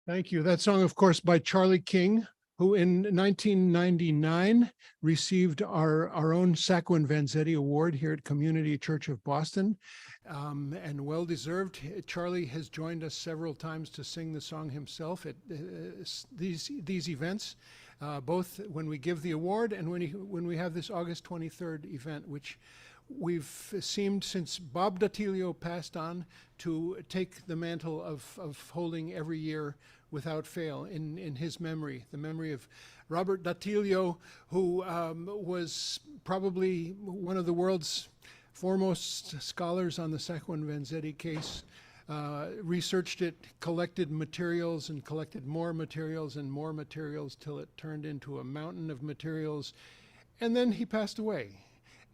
Thank you. That song, of course, by Charlie King, who in 1999 received our own Sacco and Vanzetti Award here at Community Church of Boston, and well-deserved. Charlie has joined us several times to sing the song himself at these events, both when we give the award and when we have this August 23rd event, which we've seemed, since Bob Datilio passed on, to take the mantle of holding every year without fail in his memory, the memory of Robert Datilio, who was probably one of the world's foremost scholars on the Sacco and Vanzetti case, researched it, collected materials and collected more materials and more materials till it turned into a mountain of materials, and then he passed away.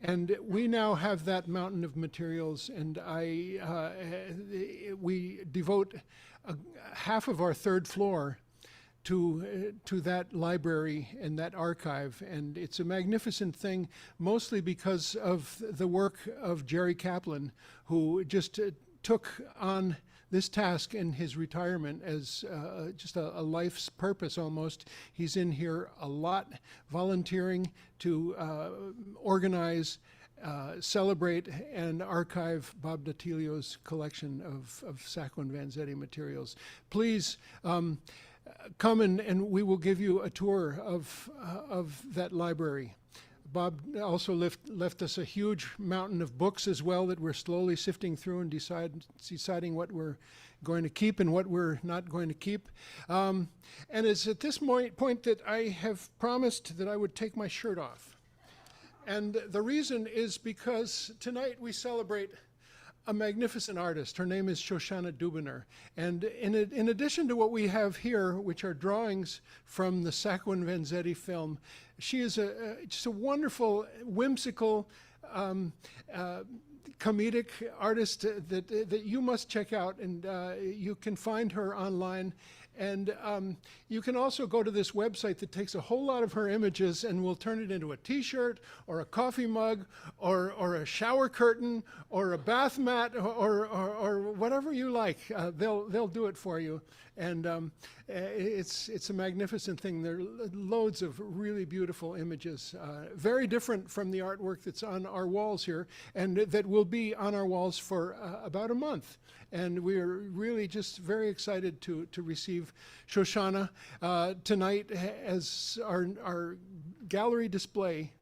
And we now have that mountain of materials, and we devote half of our third floor to that library and that archive, and it's a magnificent thing, mostly because of the work of Jerry Kaplan, who just took on this task in his retirement as just a life's purpose almost. He's in here a lot, volunteering to organize, celebrate, and archive Bob Datilio's collection of Sacco and Vanzetti materials. Please come and we will give you a tour of that library. Bob also left us a huge mountain of books as well that we're slowly sifting through and deciding what we're going to keep and what we're not going to keep. And it's at this point that I have promised that I would take my shirt off. And the reason is because tonight we celebrate a magnificent artist. Her name is Shoshanah Dubiner. And in addition to what we have here, which are drawings from the Sacco and Vanzetti film, she is just a wonderful, whimsical, comedic artist that you must check out. And you can find her online. And you can also go to this website that takes a whole lot of her images and will turn it into a t-shirt or a coffee mug or a shower curtain or a bath mat or whatever you like. They'll do it for you. And it's a magnificent thing. There are loads of really beautiful images, very different from the artwork that's on our walls here, and that will be on our walls for about a month. And we are really just very excited to receive Shoshanah tonight as our gallery display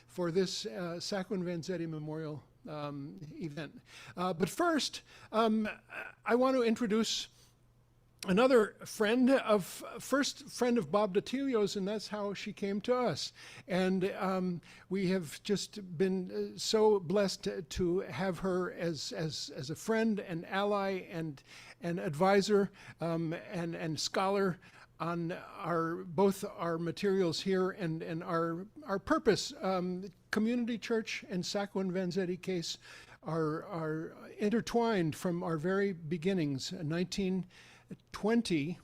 for this Sacco and Vanzetti Memorial event. But first, I want to introduce another friend of Bob Datilio's, and that's how she came to us. And we have just been so blessed to have her as a friend and ally and advisor and scholar on both our materials here and our purpose. Community Church and Sacco and Vanzetti case are intertwined from our very beginnings. 1920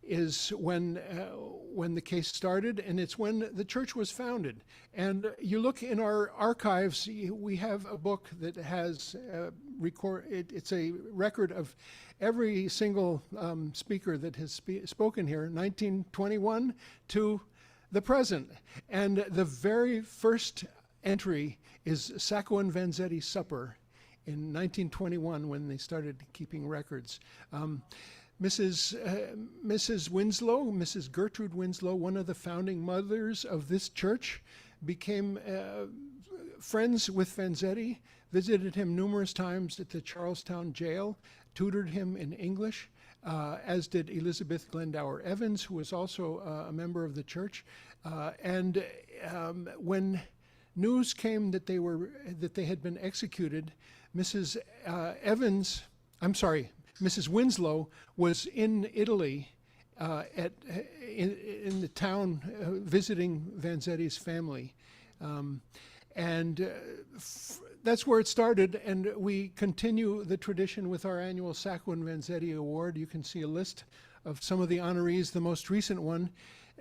is when the case started, and it's when the church was founded. And you look in our archives, we have a book that has it's a record of every single speaker that has spoken here, 1921 to the present. And the very first entry is Sacco and Vanzetti Supper in 1921 when they started keeping records. Mrs. Winslow, Mrs. Gertrude Winslow, one of the founding mothers of this church, became friends with Vanzetti, visited him numerous times at the Charlestown jail, tutored him in English, as did Elizabeth Glendower Evans, who was also a member of the church. And when news came that they had been executed, Mrs. Winslow was in Italy in the town visiting Vanzetti's family. That's where it started, and we continue the tradition with our annual Sacco and Vanzetti Award. You can see a list of some of the honorees. The most recent one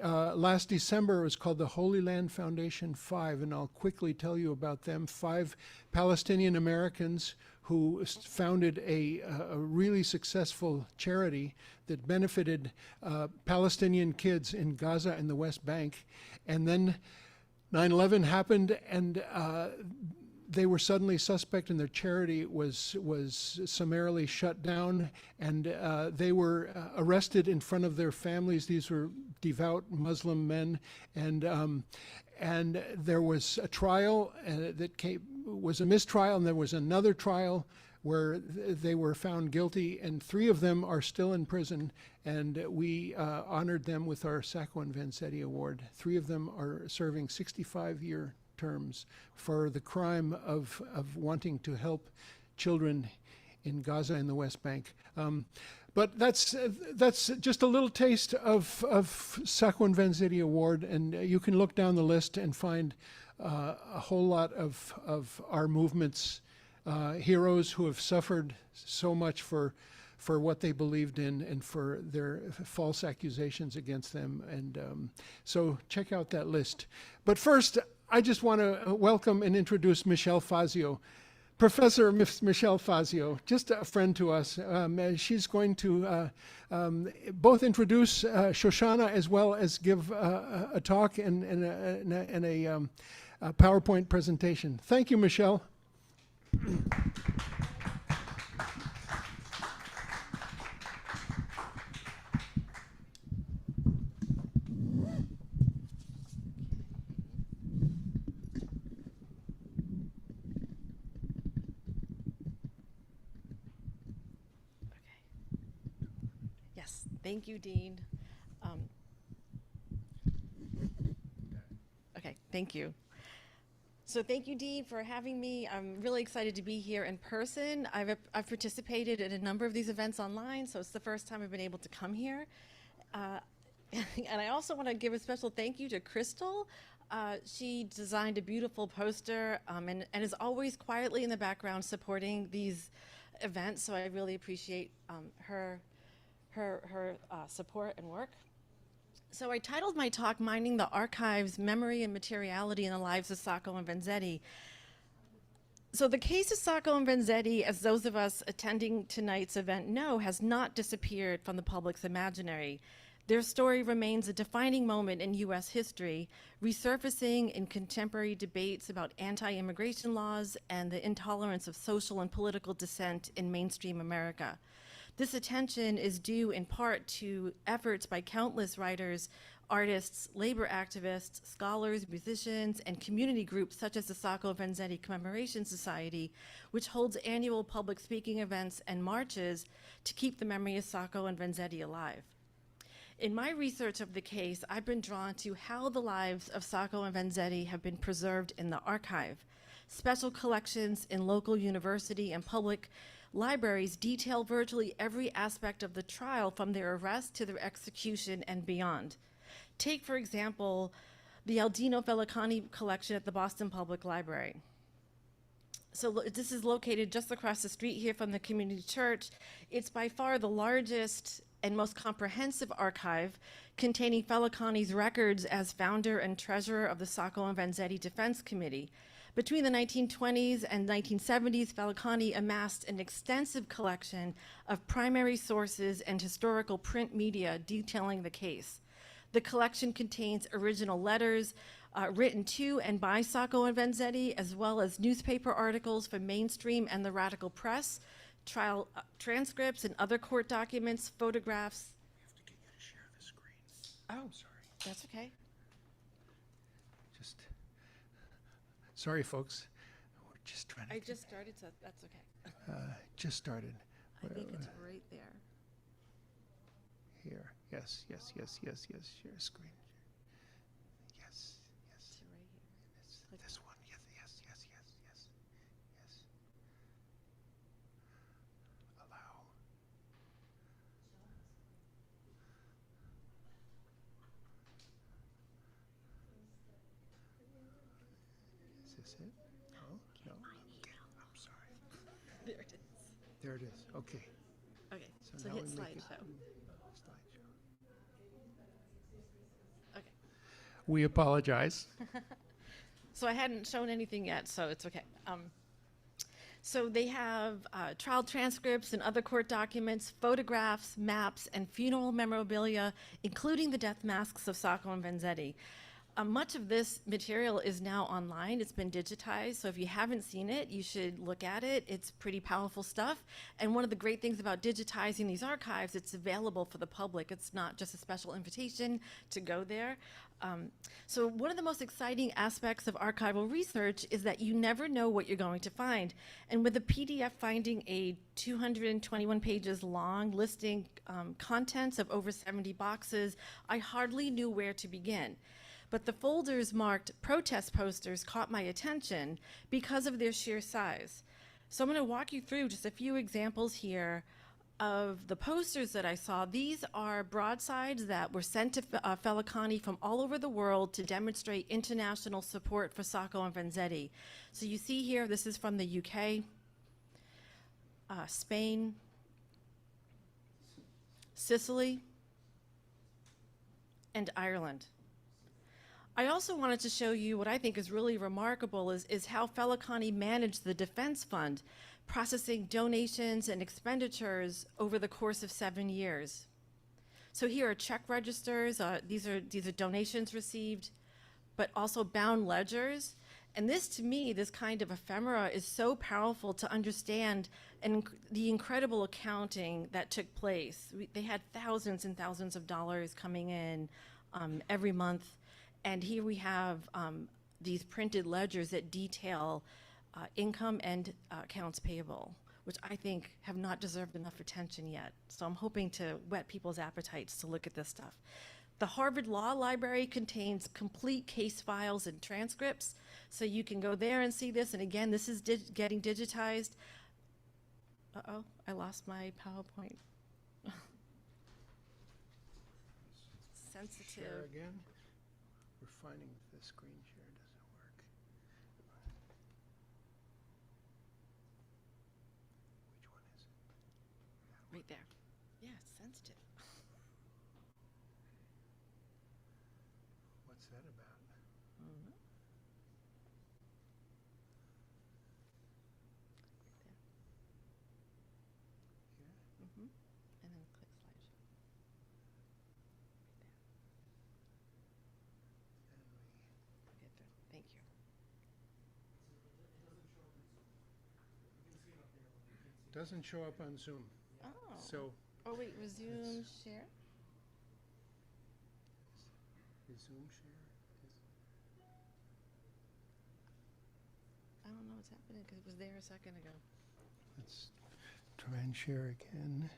last December, it was called the Holy Land Foundation 5, and I'll quickly tell you about them. 5 Palestinian Americans who founded a really successful charity that benefited Palestinian kids in Gaza and the West Bank. And then 9/11 happened, and they were suddenly suspect, and their charity was summarily shut down, and they were arrested in front of their families. These were devout Muslim men, and there was a trial that was a mistrial, and there was another trial where they were found guilty, and 3 of them are still in prison, and we honored them with our Sacco and Vanzetti Award. 3 of them are serving 65-year terms for the crime of wanting to help children in Gaza and the West Bank. But that's just a little taste of Sacco and Vanzetti Award, and you can look down the list and find a whole lot of our movement's heroes who have suffered so much for what they believed in and for their false accusations against them. And so check out that list. But first, I just want to welcome and introduce Michelle Fazio. Professor Michelle Fazio, just a friend to us. She's going to both introduce Shoshanah as well as give a talk and a PowerPoint presentation. Thank you, Michelle. Thank you, Dean. Okay, thank you. So thank you, Dean, for having me. I'm really excited to be here in person. I've participated in a number of these events online, so it's the first time I've been able to come here. And I also want to give a special thank you to Crystal. She designed a beautiful poster and is always quietly in the background supporting these events, so I really appreciate her support and work. So I titled my talk, Mining the Archives, Memory and Materiality in the Lives of Sacco and Vanzetti. So the case of Sacco and Vanzetti, as those of us attending tonight's event know, has not disappeared from the public's imaginary. Their story remains a defining moment in U.S. history, resurfacing in contemporary debates about anti-immigration laws and the intolerance of social and political dissent in mainstream America. This attention is due in part to efforts by countless writers, artists, labor activists, scholars, musicians, and community groups such as the Sacco and Vanzetti Commemoration Society, which holds annual public speaking events and marches to keep the memory of Sacco and Vanzetti alive. In my research of the case, I've been drawn to how the lives of Sacco and Vanzetti have been preserved in the archive. Special collections in local university and public libraries detail virtually every aspect of the trial, from their arrest to their execution and beyond. Take, for example, the Aldino Felicani collection at the Boston Public Library. So this is located just across the street here from the community church. It's by far the largest and most comprehensive archive containing Felicani's records as founder and treasurer of the Sacco and Vanzetti Defense Committee. Between the 1920s and 1970s, Felicani amassed an extensive collection of primary sources and historical print media detailing the case. The collection contains original letters written to and by Sacco and Vanzetti, as well as newspaper articles from mainstream and the radical press, trial transcripts and other court documents, photographs. I have to get you to share the screen. Oh, sorry. That's okay. Sorry, folks. We're just trying to. I just started, so that's okay. Just started. I think it's right there. Here. Yes. Share screen. Yes. It's right here. This one. Yes. Allow. Is this it? Oh, no. Okay. I'm sorry. There it is. There it is. Okay. Okay, So so now hit we make it- slideshow. Slideshow. We apologize. So I hadn't shown anything yet, so it's okay. So they have trial transcripts and other court documents, photographs, maps, and funeral memorabilia, including the death masks of Sacco and Vanzetti. Much of this material is now online. It's been digitized, so if you haven't seen it, you should look at it. It's pretty powerful stuff. And one of the great things about digitizing these archives, it's available for the public. It's not just a special invitation to go there. So one of the most exciting aspects of archival research is that you never know what you're going to find. And with the PDF finding a 221 pages long listing contents of over 70 boxes, I hardly knew where to begin. But the folders marked protest posters caught my attention because of their sheer size. So I'm going to walk you through just a few examples here of the posters that I saw. These are broadsides that were sent to Felicani from all over the world to demonstrate international support for Sacco and Vanzetti. So you see here, this is from the UK, Spain, Sicily, and Ireland. I also wanted to show you what I think is really remarkable is how Felicani managed the defense fund, processing donations and expenditures over the course of 7 years. So here are check registers. These are donations received, but also bound ledgers. And this, to me, this kind of ephemera is so powerful to understand the incredible accounting that took place. They had thousands and thousands of dollars coming in every month. And here we have these printed ledgers that detail income and accounts payable, which I think have not deserved enough attention yet. So I'm hoping to whet people's appetites to look at this stuff. The Harvard Law Library contains complete case files and transcripts, so you can go there and see this. And again, this is getting digitized. Uh-oh, I lost my PowerPoint. Sensitive. Share again. We're finding the screen share doesn't work. Which one is it? Right there. Yeah, it's sensitive. What's that about? Mm-hmm. Here? Mm-hmm. And then click slideshow. Right there. Thank you. Doesn't show up on Zoom. Oh. So Oh wait, resume share. is Zoom share? I don't know what's happening because it was there a second ago. Let's try and share again.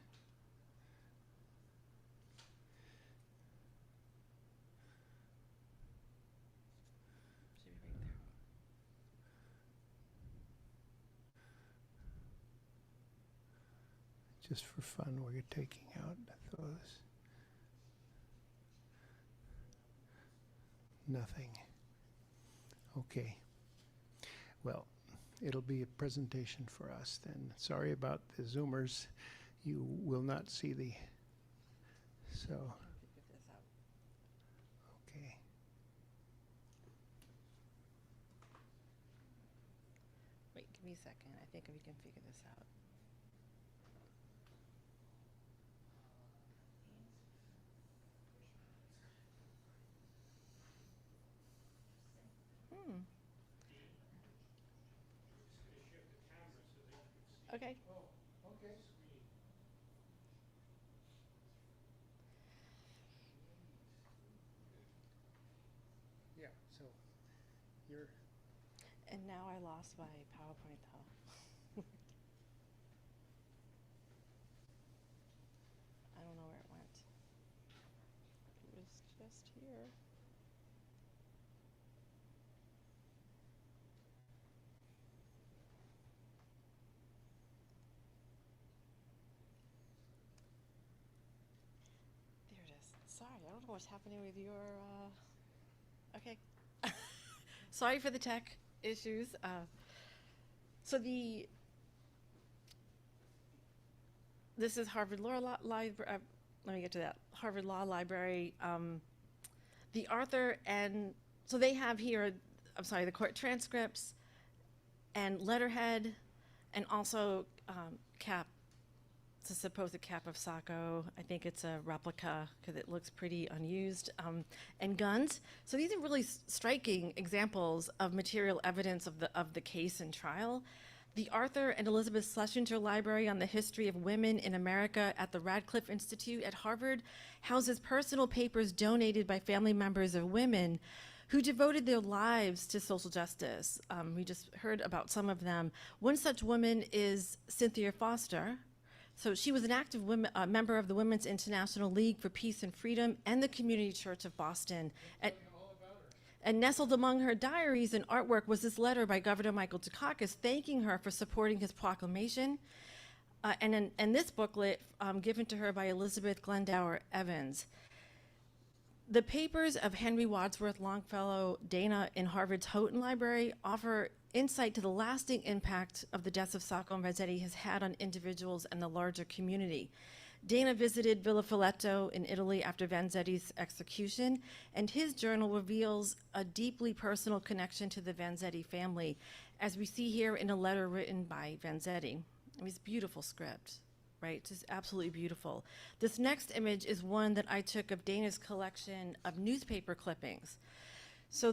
Should be right there. Just for fun, we're taking out those. Nothing. Okay. Well, it'll be a presentation for us then. Sorry about the Zoomers. You will not see the, so, Figure this out. okay. Wait, give me a second. I think we can figure this out. Okay. Oh, okay. Yeah, so you're, And now I lost my PowerPoint though. I don't know where it went. It was just here. There it is. Sorry, I don't know what's happening with your, okay. Sorry for the tech issues. So this is Harvard Law Library. Let me get to that. Harvard Law Library. The author and, so they have here, I'm sorry, the court transcripts and letterhead, and also cap. It's a supposed cap of Sacco. I think it's a replica because it looks pretty unused. And guns. So these are really striking examples of material evidence of the case and trial. The Arthur and Elizabeth Schlesinger Library on the History of Women in America at the Radcliffe Institute at Harvard houses personal papers donated by family members of women who devoted their lives to social justice. We just heard about some of them. One such woman is Cynthia Foster. So she was an active member of the Women's International League for Peace and Freedom and the Community Church of Boston. And nestled among her diaries and artwork was this letter by Governor Michael Dukakis thanking her for supporting his proclamation. And this booklet given to her by Elizabeth Glendower Evans. The papers of Henry Wadsworth Longfellow Dana in Harvard's Houghton Library offer insight to the lasting impact of the deaths of Sacco and Vanzetti has had on individuals and the larger community. Dana visited Villa Folletto in Italy after Vanzetti's execution, and his journal reveals a deeply personal connection to the Vanzetti family, as we see here in a letter written by Vanzetti. It's beautiful script, right? Just absolutely beautiful. This next image is one that I took of Dana's collection of newspaper clippings. So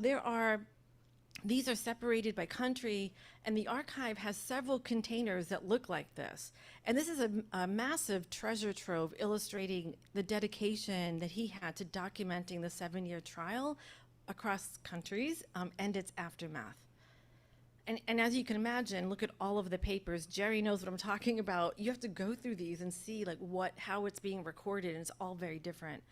these are separated by country, and the archive has several containers that look like this. And this is a massive treasure trove illustrating the dedication that he had to documenting the 7-year trial across countries and its aftermath. And as you can imagine, look at all of the papers. Jerry knows what I'm talking about. You have to go through these and see like how it's being recorded, and it's all very different.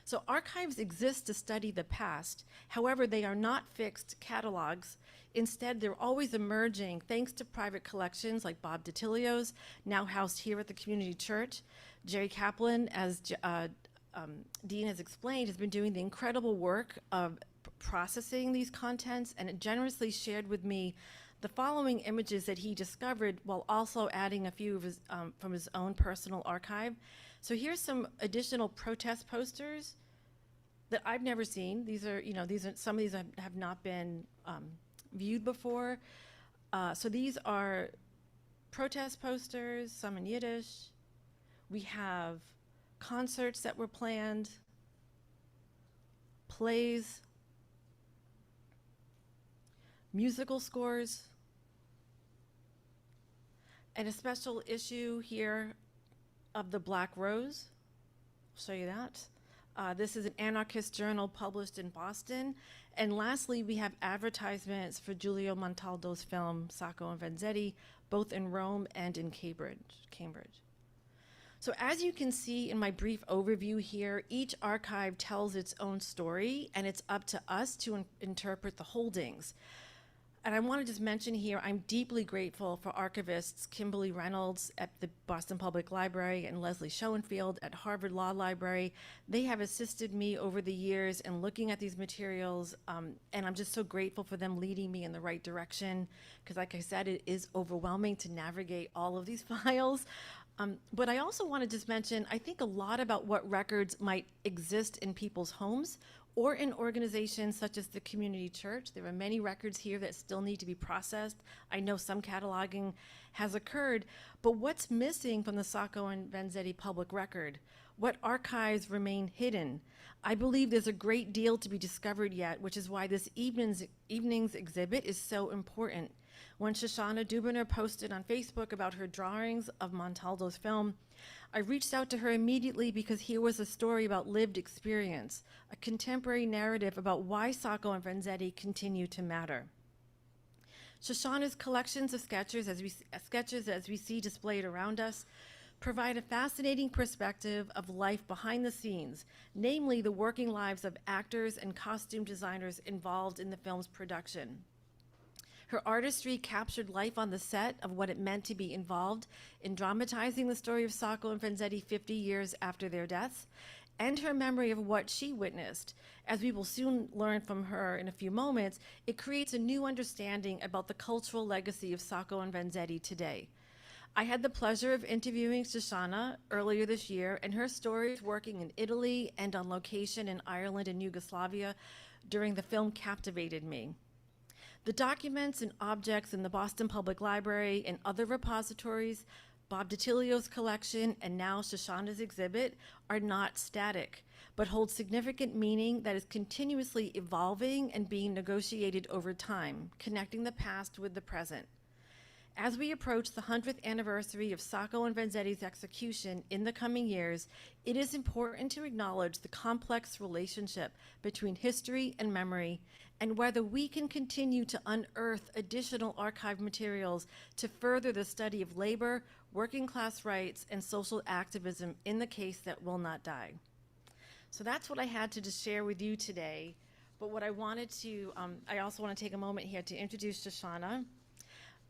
So archives exist to study the past. However, they are not fixed catalogs. Instead, they're always emerging thanks to private collections like Bob DiTilio's, now housed here at the community church. Jerry Kaplan, as Dean has explained, has been doing the incredible work of processing these contents and generously shared with me the following images that he discovered while also adding a few of his, from his own personal archive. So here's some additional protest posters that I've never seen. These are some of these have not been viewed before. So these are protest posters, some in Yiddish. We have concerts that were planned, plays, musical scores, and a special issue here of the Black Rose. I'll show you that. This is an anarchist journal published in Boston. And lastly, we have advertisements for Giuliano Montaldo's film, Sacco and Vanzetti, both in Rome and in Cambridge. So as you can see in my brief overview here, each archive tells its own story, and it's up to us to interpret the holdings. And I want to just mention here, I'm deeply grateful for archivists Kimberly Reynolds at the Boston Public Library and Leslie Schoenfield at Harvard Law Library. They have assisted me over the years in looking at these materials, and I'm just so grateful for them leading me in the right direction, because like I said, it is overwhelming to navigate all of these files. But I also want to just mention, I think a lot about what records might exist in people's homes or in organizations such as the community church. There are many records here that still need to be processed. I know some cataloging has occurred, but what's missing from the Sacco and Vanzetti public record? What archives remain hidden? I believe there's a great deal to be discovered yet, which is why this evening's exhibit is so important. When Shoshanah Dubiner posted on Facebook about her drawings of Montaldo's film, I reached out to her immediately because here was a story about lived experience, a contemporary narrative about why Sacco and Vanzetti continue to matter. Shoshana's collections of sketches, as we see displayed around us, provide a fascinating perspective of life behind the scenes, namely the working lives of actors and costume designers involved in the film's production. Her artistry captured life on the set of what it meant to be involved in dramatizing the story of Sacco and Vanzetti 50 years after their deaths, and her memory of what she witnessed. As we will soon learn from her in a few moments, it creates a new understanding about the cultural legacy of Sacco and Vanzetti today. I had the pleasure of interviewing Shoshanah earlier this year, and her stories working in Italy and on location in Ireland and Yugoslavia during the film captivated me. The documents and objects in the Boston Public Library and other repositories, Bob DiTilio's collection, and now Shoshana's exhibit are not static, but hold significant meaning that is continuously evolving and being negotiated over time, connecting the past with the present. As we approach the 100th anniversary of Sacco and Vanzetti's execution in the coming years, it is important to acknowledge the complex relationship between history and memory, and whether we can continue to unearth additional archive materials to further the study of labor, working class rights, and social activism in the case that will not die. So that's what I had to just share with you today. But what I wanted to, I also want to take a moment here to introduce Shoshanah.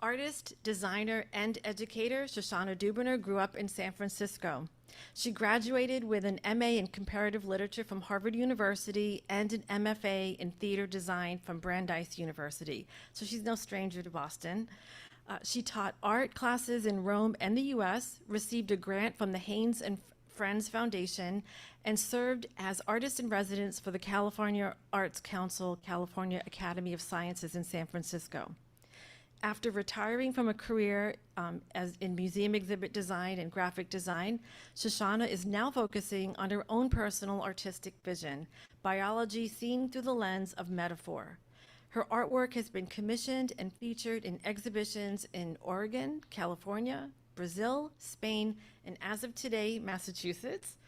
Artist, designer, and educator, Shoshanah Dubiner grew up in San Francisco. She graduated with an MA in comparative literature from Harvard University and an MFA in theater design from Brandeis University. So she's no stranger to Boston. She taught art classes in Rome and the US, received a grant from the Haynes and Friends Foundation, and served as artist in residence for the California Arts Council, California Academy of Sciences in San Francisco. After retiring from a career as in museum exhibit design and graphic design, Shoshanah is now focusing on her own personal artistic vision, biology seen through the lens of metaphor. Her artwork has been commissioned and featured in exhibitions in Oregon, California, Brazil, Spain, and as of today, Massachusetts.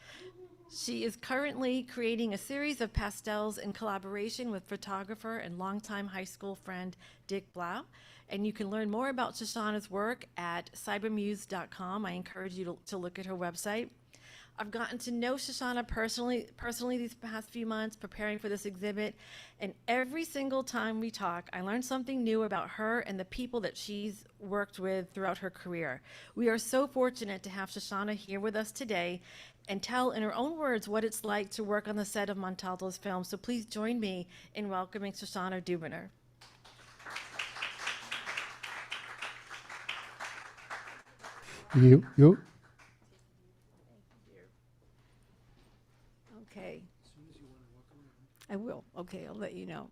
She is currently creating a series of pastels in collaboration with photographer and longtime high school friend Dick Blau. And you can learn more about Shoshanah's work at cybermuse.com. I encourage you to look at her website. I've gotten to know Shoshanah personally these past few months preparing for this exhibit, and every single time we talk, I learn something new about her and the people that she's worked with throughout her career. We are so fortunate to have Shoshanah here with us today and tell in her own words what it's like to work on the set of Montaldo's film. So please join me in welcoming Shoshanah Dubiner. You. Okay. I will. Okay, I'll let you know.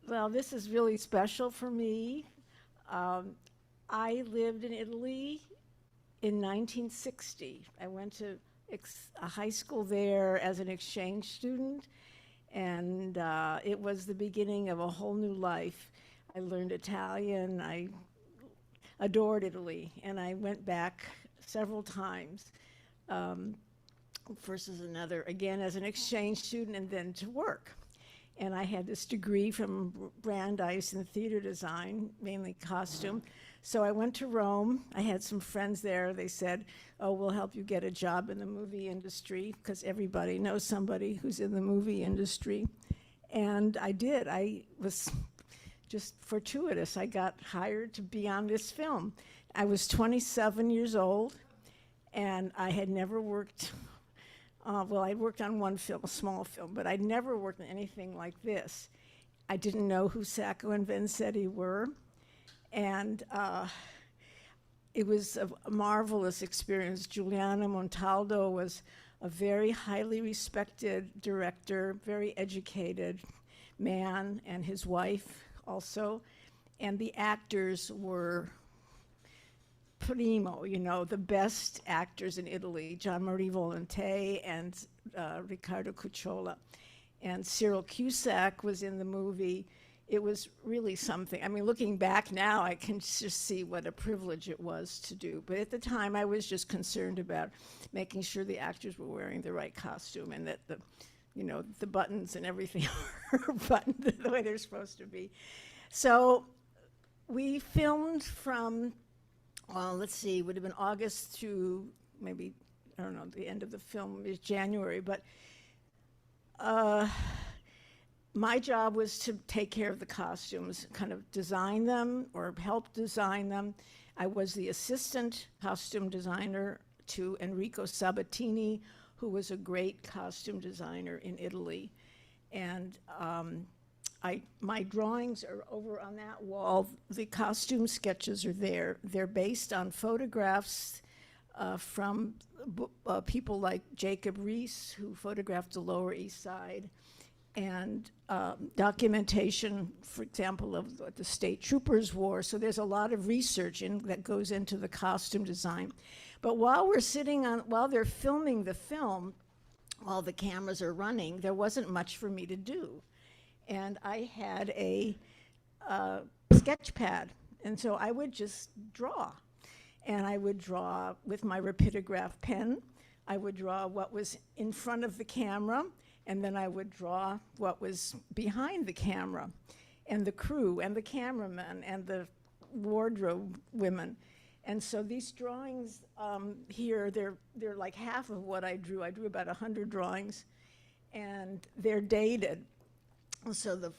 Well, this is really special for me. I lived in Italy in 1960. I went to a high school there as an exchange student, and it was the beginning of a whole new life. I learned Italian. I adored Italy, and I went back several times. First as another, again as an exchange student, and then to work. And I had this degree from Brandeis in theater design, mainly costume. So I went to Rome. I had some friends there. They said, oh, we'll help you get a job in the movie industry, because everybody knows somebody who's in the movie industry. And I did. I was just fortuitous. I got hired to be on this film. I was 27 years old, and I had never worked. Well, I worked on one film, a small film, but I'd never worked on anything like this. I didn't know who Sacco and Vanzetti were, and it was a marvelous experience. Giuliano Montaldo was a very highly respected director, very educated man, and his wife also, and the actors were primo, the best actors in Italy, Gian Marie Volonté and Riccardo Cucciola. And Cyril Cusack was in the movie. It was really something. I mean, looking back now, I can just see what a privilege it was to do. But at the time, I was just concerned about making sure the actors were wearing the right costume and that the buttons and everything are buttoned the way they're supposed to be. So we filmed from let's see, would have been August through maybe, I don't know, the end of the film is January, but my job was to take care of the costumes, kind of design them or help design them. I was the assistant costume designer to Enrico Sabatini, who was a great costume designer in Italy. And my drawings are over on that wall. The costume sketches are there. They're based on photographs from people like Jacob Riis, who photographed the Lower East Side, and documentation, for example, of what the state troopers wore. So there's a lot of research that goes into the costume design. But while they're filming the film, while the cameras are running, there wasn't much for me to do. And I had a sketch pad, and so I would just draw. And I would draw with my rapidograph pen. I would draw what was in front of the camera, and then I would draw what was behind the camera, and the crew, and the cameramen, and the wardrobe women. And so these drawings here, they're like half of what I drew. I drew about 100 drawings, and they're dated. So the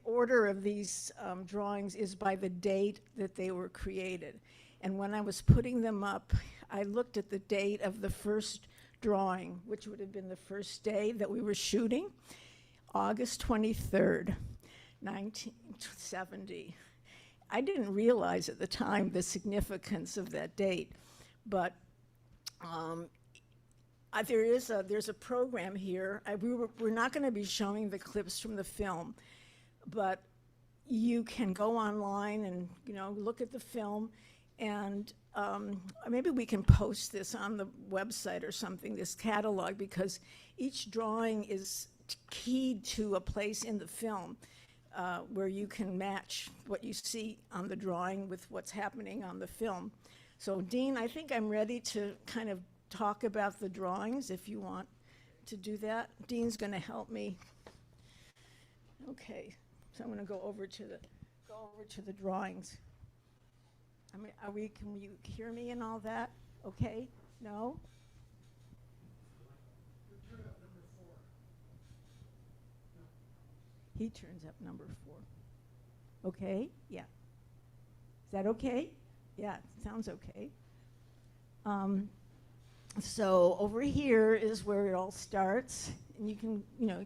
order of these drawings is by the date that they were created. And when I was putting them up, I looked at the date of the first drawing, which would have been the first day that we were shooting, August 23rd, 1970. I didn't realize at the time the significance of that date, but there's a program here. We're not going to be showing the clips from the film, but you can go online and look at the film, and maybe we can post this on the website or something, this catalog, because each drawing is keyed to a place in the film where you can match what you see on the drawing with what's happening on the film. So Dean, I think I'm ready to kind of talk about the drawings if you want to do that. Dean's going to help me. Okay, so I'm going to go over to the drawings. I mean, can you hear me and all that? Okay? No? He turns up number 4. Okay? Yeah. Is that okay? Yeah, sounds okay. So over here is where it all starts, and you can,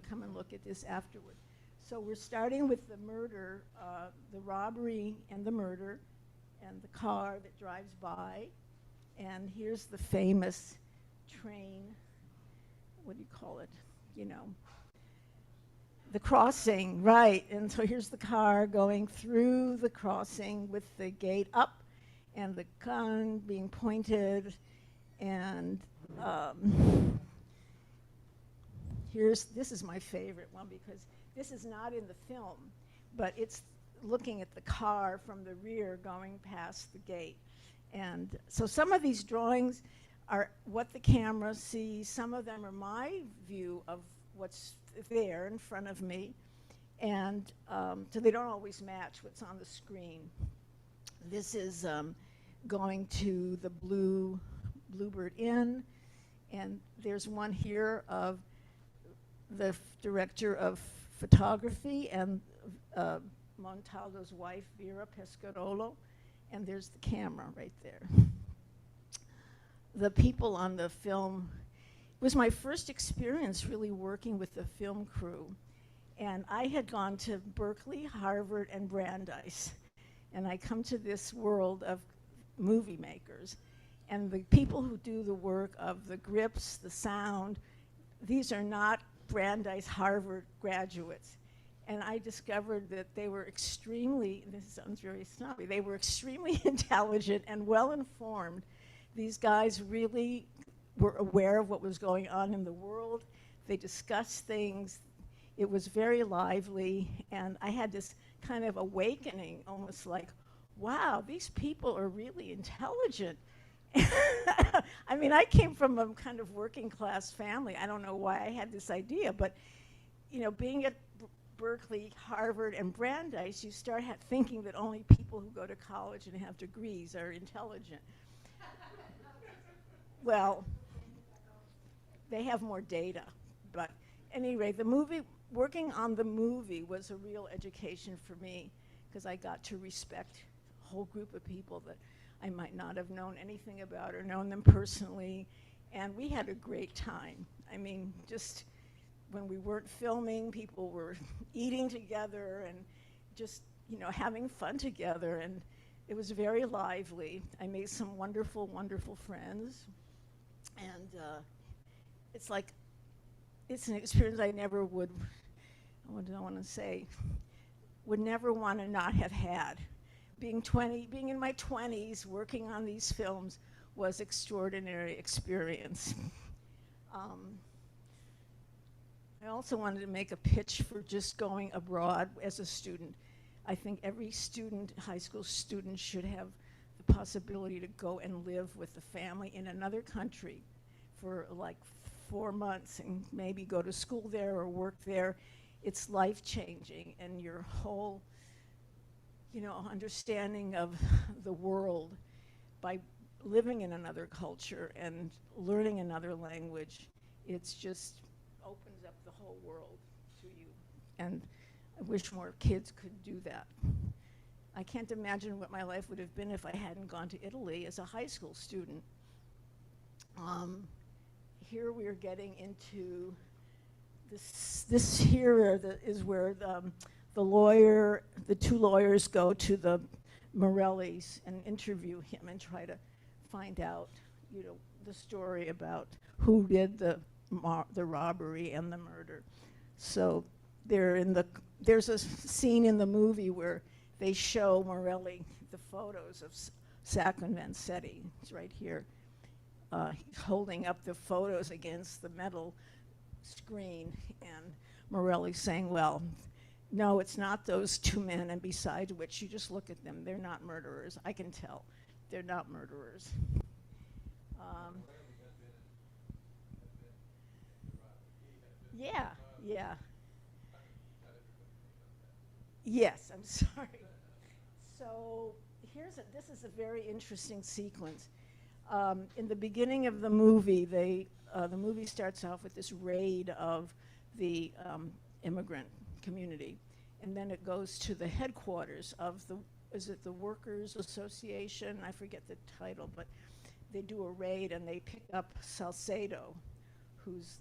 come and look at this afterward. So we're starting with the murder, the robbery and the murder, and the car that drives by, and here's the famous train. What do you call it? The crossing, right? And so here's the car going through the crossing with the gate up, and the gun being pointed, and this is my favorite one, because this is not in the film, but it's looking at the car from the rear going past the gate. And so some of these drawings are what the camera sees. Some of them are my view of what's there in front of me. And so they don't always match what's on the screen. This is going to the Bluebird Inn. And there's one here of the director of photography and Montaldo's wife, Vera Pescarolo, and there's the camera right there. The people on the film, it was my first experience really working with the film crew. And I had gone to Berkeley, Harvard, and Brandeis. And I come to this world of movie makers. And the people who do the work of the grips, the sound, these are not Brandeis, Harvard graduates. And I discovered that they were extremely, this sounds very snobby, they were extremely intelligent and well-informed. These guys really were aware of what was going on in the world. They discussed things. It was very lively, and I had this kind of awakening, almost like, wow, these people are really intelligent. I mean, I came from a kind of working class family. I don't know why I had this idea, but being at Berkeley, Harvard, and Brandeis, you start thinking that only people who go to college and have degrees are intelligent. Well, they have more data, but anyway, working on the movie was a real education for me, because I got to respect a whole group of people that I might not have known anything about or known them personally, and we had a great time. I mean, just when we weren't filming, people were eating together and just, having fun together. And it was very lively. I made some wonderful, wonderful friends. And it's an experience I never would, what do I want to say, would never want to not have had. Being in my 20s, working on these films was extraordinary experience. I also wanted to make a pitch for just going abroad as a student. I think every student, high school student, should have the possibility to go and live with the family in another country for like 4 months and maybe go to school there or work there. It's life-changing, and your whole, understanding of the world by living in another culture and learning another language, it's just opens up the whole world to you. And I wish more kids could do that. I can't imagine what my life would have been if I hadn't gone to Italy as a high school student. Here we are getting into this here is where the two lawyers go to the Morellis and interview him and try to find out, the story about who did the robbery and the murder. So there's a scene in the movie where they show Morelli the photos of Sacco and Vanzetti. It's right here, holding up the photos against the metal screen, and Morelli saying, well, no, it's not those two men, and besides which, you just look at them, they're not murderers. I can tell they're not murderers. Yeah. Yes, I'm sorry. So this is a very interesting sequence. In the beginning of the movie, the movie starts off with this raid of the immigrant community, and then it goes to the headquarters of the Workers Association? I forget the title, but they do a raid and they pick up Salcedo, who's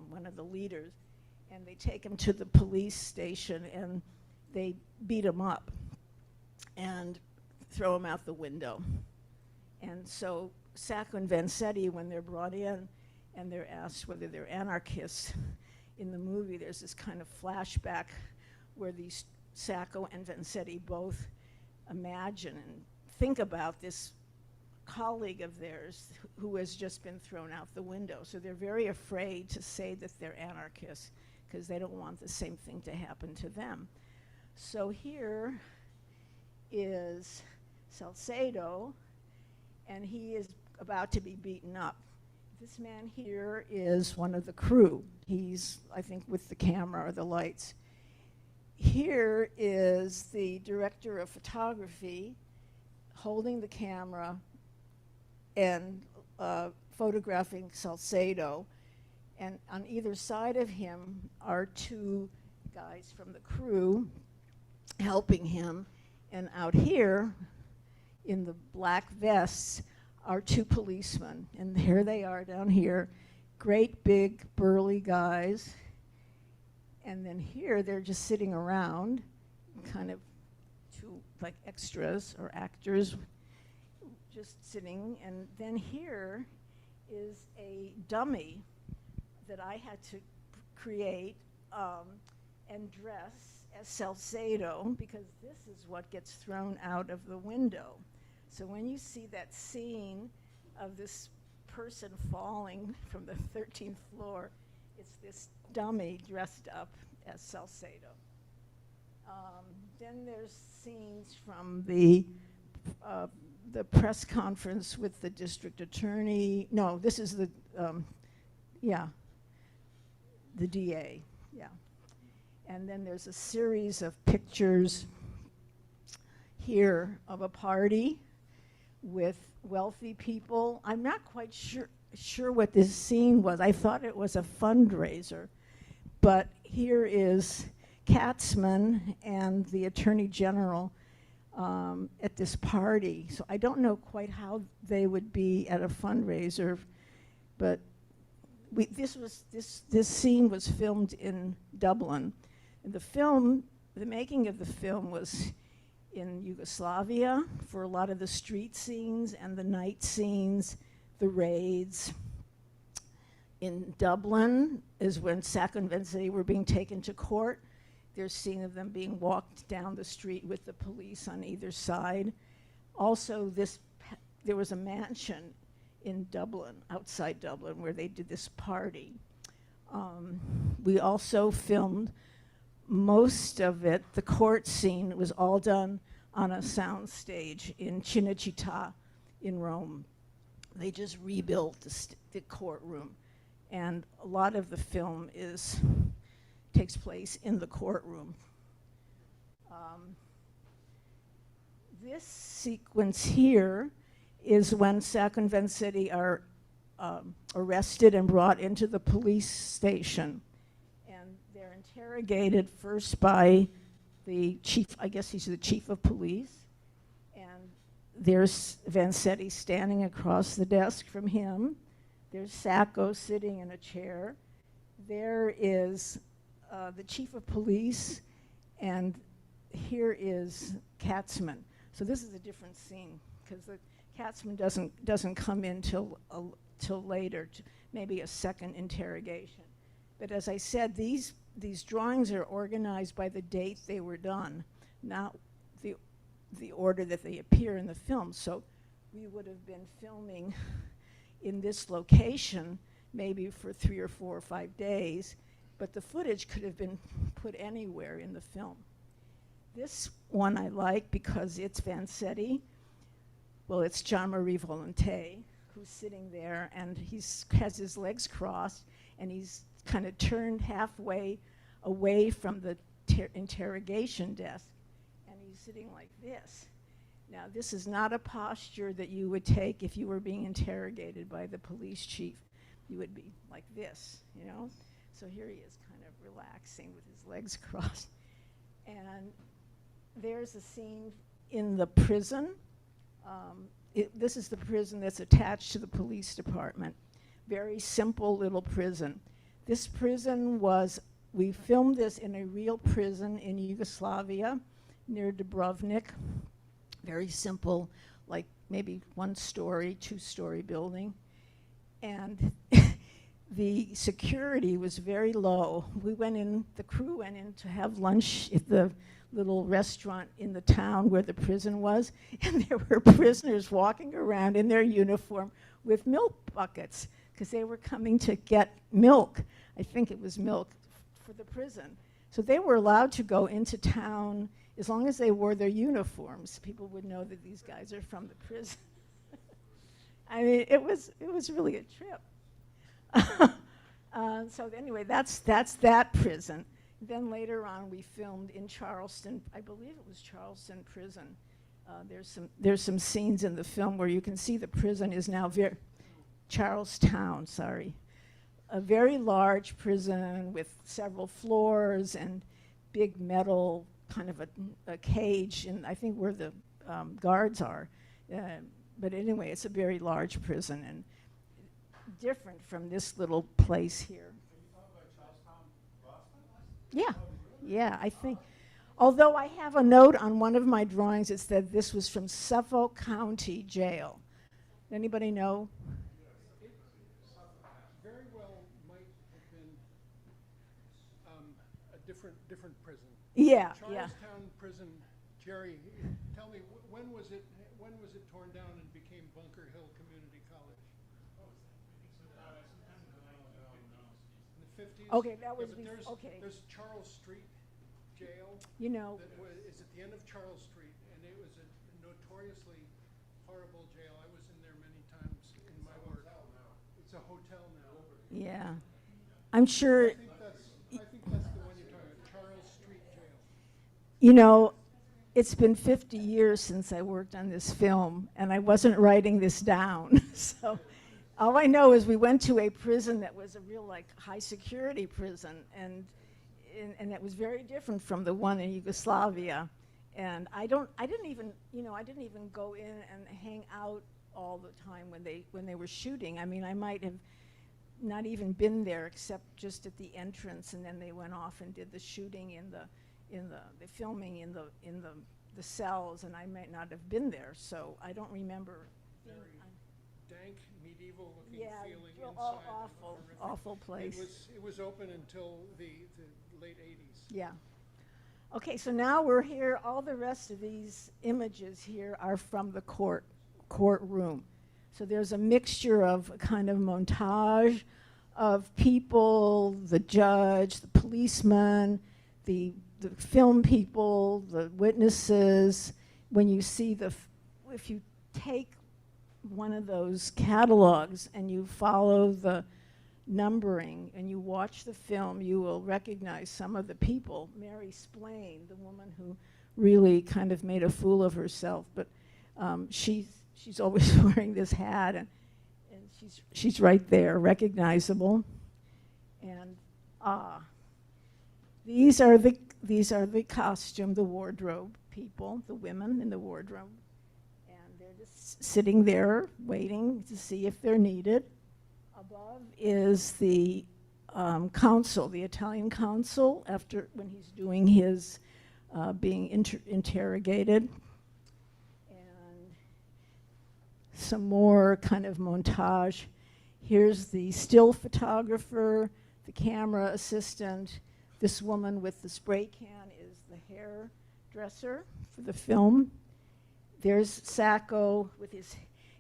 one of the leaders, and they take him to the police station and they beat him up and throw him out the window. And so Sacco and Vanzetti, when they're brought in and they're asked whether they're anarchists, in the movie there's this kind of flashback where these Sacco and Vanzetti both imagine and think about this colleague of theirs who has just been thrown out the window. So they're very afraid to say that they're anarchists because they don't want the same thing to happen to them. So here is Salcedo, and he is about to be beaten up. This man here is one of the crew. He's, I think, with the camera or the lights. Here is the director of photography holding the camera and photographing Salcedo. And on either side of him are two guys from the crew helping him. And out here, in the black vests, are two policemen. And here they are down here, great big burly guys. And then here they're just sitting around, kind of two like extras or actors, just sitting. And then here is a dummy that I had to create and dress as Salcedo, because this is what gets thrown out of the window. So when you see that scene of this person falling from the 13th floor, it's this dummy dressed up as Salcedo. Then there's scenes from the press conference with the district attorney. No, this is the DA, yeah. And then there's a series of pictures here of a party with wealthy people. I'm not quite sure what this scene was. I thought it was a fundraiser, but here is Katzman and the Attorney General at this party. So I don't know quite how they would be at a fundraiser, but this scene was filmed in Dublin. And the making of the film was in Yugoslavia for a lot of the street scenes and the night scenes, the raids. In Dublin is when Sacco and Vanzetti were being taken to court. There's a scene of them being walked down the street with the police on either side. Also, there was a mansion in Dublin, outside Dublin, where they did this party. We also filmed most of it. The court scene was all done on a sound stage in Cinecittà in Rome. They just rebuilt the courtroom. And a lot of the film takes place in the courtroom. This sequence here is when Sacco and Vanzetti are arrested and brought into the police station. And they're interrogated first by the chief, I guess he's the chief of police. And there's Vanzetti standing across the desk from him. There's Sacco sitting in a chair. There is the chief of police, and here is Katzman. So this is a different scene, because the Katzman doesn't come in till later, maybe a second interrogation. But as I said, these drawings are organized by the date they were done, not the order that they appear in the film. So we would have been filming in this location maybe for 3 or 4 or 5 days, but the footage could have been put anywhere in the film. This one I like because it's Vanzetti. Well, it's Jean-Marie Volonté, who's sitting there, and he has his legs crossed, and he's kind of turned halfway away from the interrogation desk, and he's sitting like this. Now, this is not a posture that you would take if you were being interrogated by the police chief. You would be like this, you know? So here he is kind of relaxing with his legs crossed. And there's a scene in the prison. This is the prison that's attached to the police department. Very simple little prison. This prison we filmed this in a real prison in Yugoslavia near Dubrovnik. Very simple, like maybe 1-story, 2-story building. And the security was very low. The crew went in to have lunch at the little restaurant in the town where the prison was, and there were prisoners walking around in their uniform with milk buckets, because they were coming to get milk. I think it was milk for the prison. So they were allowed to go into town as long as they wore their uniforms. People would know that these guys are from the prison. I mean, it was really a trip. So anyway, that's that prison. Then later on, we filmed in Charleston. I believe it was Charleston Prison. There's some scenes in the film where you can see the prison is now Charlestown, sorry. A very large prison with several floors and big metal kind of a cage, and I think where the guards are. But anyway, it's a very large prison and different from this little place here. Yeah, yeah, I think. Although I have a note on one of my drawings, it said this was from Suffolk County Jail. Anybody know? Very well might have been a different prison. Yeah, yeah. Charlestown Prison. Jerry, tell me, when was it torn down and became Bunker Hill Community College? In the 50s? Okay, that was Yeah, but okay. there's Charles Street Jail. You know, Is at the end of Charles Street, and it was a notoriously horrible jail. I was in there many times in my work. It's a hotel now. yeah. I'm sure, I think that's the one you're talking about, Charles Street Jail. you know, it's been 50 years since I worked on this film, and I wasn't writing this down. So all I know is we went to a prison that was a real, like, high security prison, and it was very different from the one in Yugoslavia. And I didn't even go in and hang out all the time when they were shooting. I mean, I might have not even been there except just at the entrance, and then they went off and did the shooting the filming in the cells, and I might not have been there, so I don't remember. Very dank, medieval-looking Yeah, feeling real inside. awful, Horrific. awful place. It was open until the late 80s. Yeah. Okay, so now we're here. All the rest of these images here are from the courtroom. So there's a mixture of a kind of montage of people, the judge, the policeman, the film people, the witnesses. When you see if you take one of those catalogs and you follow the numbering and you watch the film, you will recognize some of the people. Mary Splain, the woman who really kind of made a fool of herself, but she's always wearing this hat, and she's right there, recognizable. And these are the costume, the wardrobe people, the women in the wardrobe, and they're just sitting there waiting to see if they're needed. Above is the consul, the Italian consul, when he's doing his being interrogated. And some more kind of montage. Here's the still photographer, the camera assistant. This woman with the spray can is the hairdresser for the film. There's Sacco with his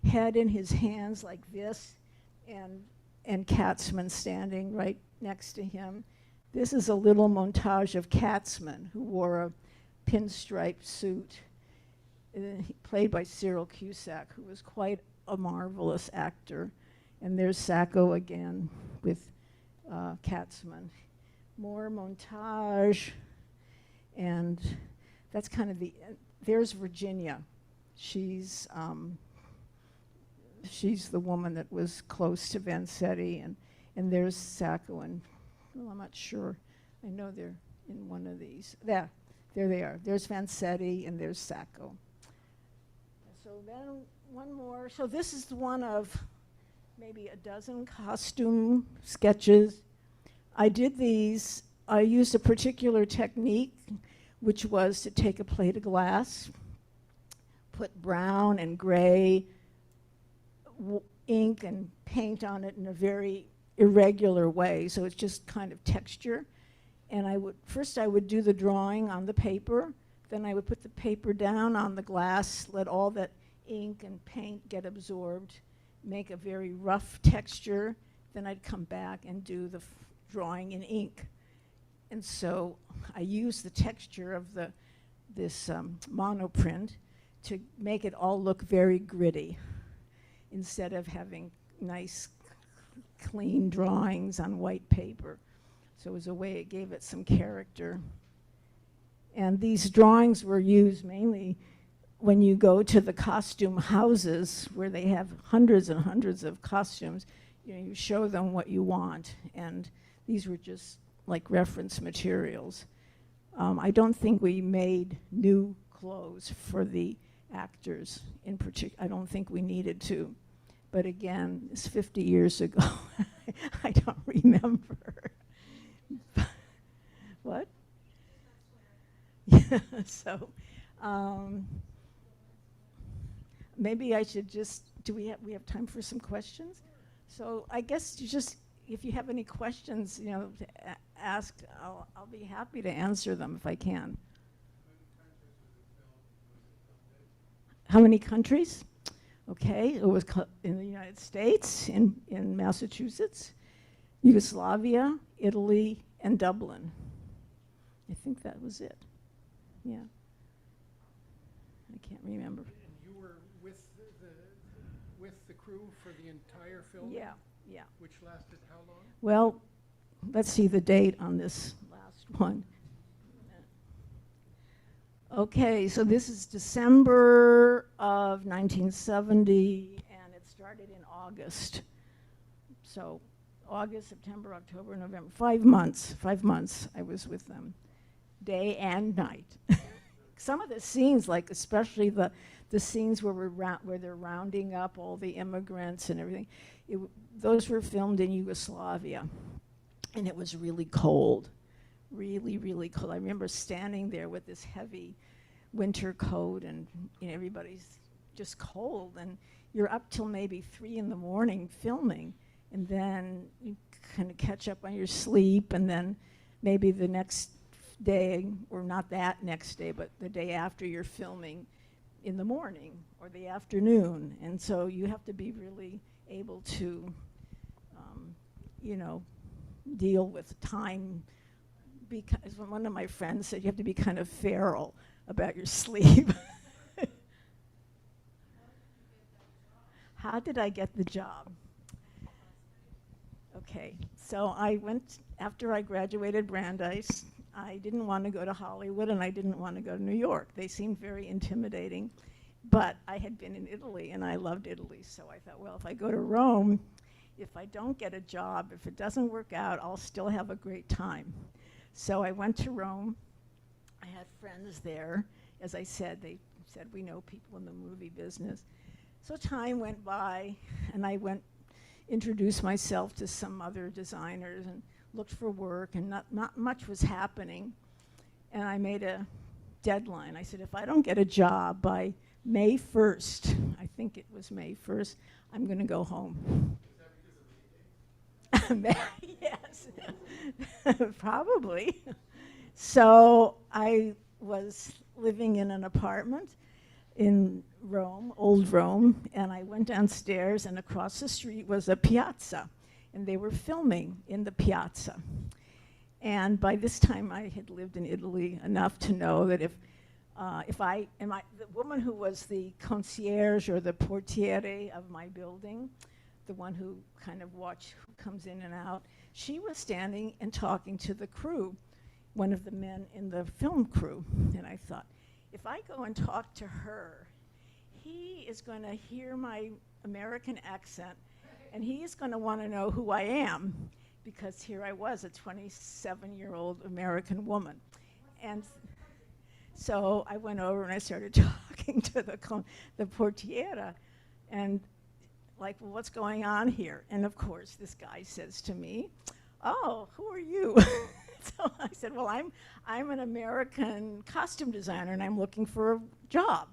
head in his hands like this, and Katzman standing right next to him. This is a little montage of Katzman, who wore a pinstripe suit, played by Cyril Cusack, who was quite a marvelous actor. And there's Sacco again with Katzman. More montage, and that's kind of there's Virginia. She's the woman that was close to Vanzetti, and there's Sacco, and well, I'm not sure. I know they're in one of these. There they are. There's Vanzetti, and there's Sacco. So then one more. So this is one of maybe a dozen costume sketches. I did these. I used a particular technique, which was to take a plate of glass, put brown and gray ink and paint on it in a very irregular way, so it's just kind of texture. And I would do the drawing on the paper, then I would put the paper down on the glass, let all that ink and paint get absorbed, make a very rough texture, then I'd come back and do the drawing in ink. And so I used the texture of this monoprint to make it all look very gritty, instead of having nice, clean drawings on white paper. So it was a way it gave it some character. And these drawings were used mainly when you go to the costume houses where they have hundreds and hundreds of costumes. You show them what you want, and these were just like reference materials. I don't think we made new clothes for the actors in particular. I don't think we needed to. But again, it's 50 years ago. I don't remember. What? Yeah, so maybe I should just, we have time for some questions? So I guess if you have any questions, to ask, I'll be happy to answer them if I can. How many countries? Okay, it was in the United States, in Massachusetts, Yugoslavia, Italy, and Dublin. I think that was it. Yeah. I can't remember. And you were with the crew for the entire film? Yeah. Which lasted how long? Well, let's see the date on this last one. Okay, so this is December of 1970, and it started in August. So August, September, October, November, 5 months. 5 months I was with them, day and night. some of the scenes, like especially the scenes where where they're rounding up all the immigrants and everything, those were filmed in Yugoslavia, and it was really cold, really, really cold. I remember standing there with this heavy winter coat, and everybody's just cold, and you're up till maybe 3 in the morning filming, and then you kind of catch up on your sleep, and then maybe the next day, or not that next day, but the day after, you're filming in the morning or the afternoon. And so you have to be really able to, deal with time. Because one of my friends said you have to be kind of feral about your sleep. How did I get the job? Okay, so I went, after I graduated Brandeis, I didn't want to go to Hollywood and I didn't want to go to New York. They seemed very intimidating, but I had been in Italy and I loved Italy. So I thought, well, if I go to Rome, if I don't get a job, if it doesn't work out, I'll still have a great time. So I went to Rome. I had friends there. As I said, they said, we know people in the movie business. So time went by and I introduced myself to some other designers and looked for work, and not much was happening. And I made a deadline. I said, if I don't get a job by May 1st, I think it was May 1st, I'm going to go home. Is that because of the Yes, probably. So I was living in an apartment in Rome, old Rome, and I went downstairs, and across the street was a piazza, and they were filming in the piazza. And by this time, I had lived in Italy enough to know that the woman who was the concierge or the portiere of my building, the one who kind of watched who comes in and out, she was standing and talking to the crew, one of the men in the film crew. And I thought, if I go and talk to her, he is going to hear my American accent, and he is going to want to know who I am, because here I was, a 27-year-old American woman. And so I went over and I started talking to the portiera, and like, well, what's going on here? And of course, this guy says to me, oh, who are you? So I said, well, I'm an American costume designer, and I'm looking for a job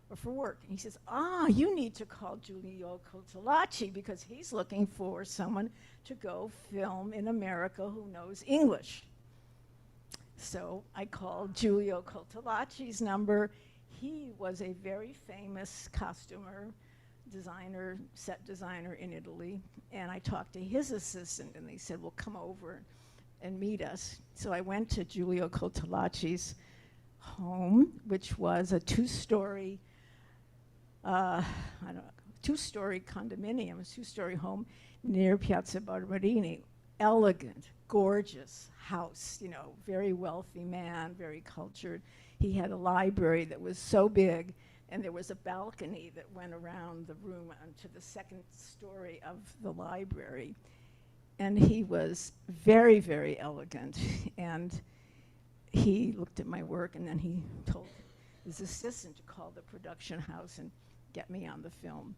or for work. And he says, you need to call Giuliano Montaldo, because he's looking for someone to go film in America who knows English. So I called Giuliano Montaldo's number. He was a very famous costumer, designer, set designer in Italy. And I talked to his assistant, and they said, well, come over and meet us. So I went to Giuliano Montaldo's home, which was a two-story condominium, a two-story home near Piazza Barberini. Elegant, gorgeous house, very wealthy man, very cultured. He had a library that was so big, and there was a balcony that went around the room onto the second story of the library. And he was very, very elegant. And he looked at my work, and then he told his assistant to call the production house and get me on the film.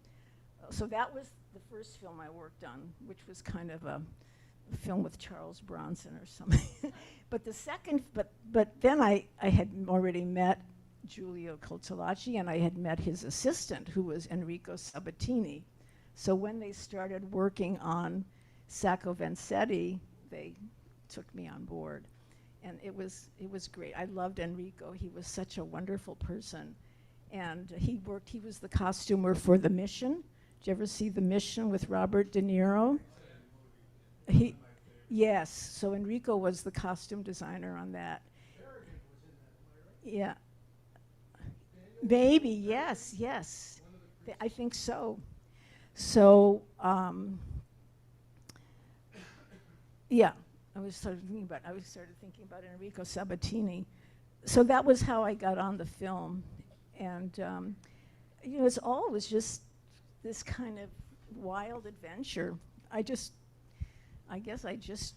So that was the first film I worked on, which was kind of a film with Charles Bronson or something. But the second, but then I had already met Giuliano Montaldo, and I had met his assistant, who was Enrico Sabatini. So when they started working on Sacco and Vanzetti, they took me on board. And it was great. I loved Enrico. He was such a wonderful person. And he was the costumer for The Mission. Did you ever see The Mission with Robert De Niro? Yes, so Enrico was the costume designer on that. Yeah. Maybe, yes. I think so. So, yeah, I started thinking about Enrico Sabatini. So that was how I got on the film. And, it's always just this kind of wild adventure. I guess I just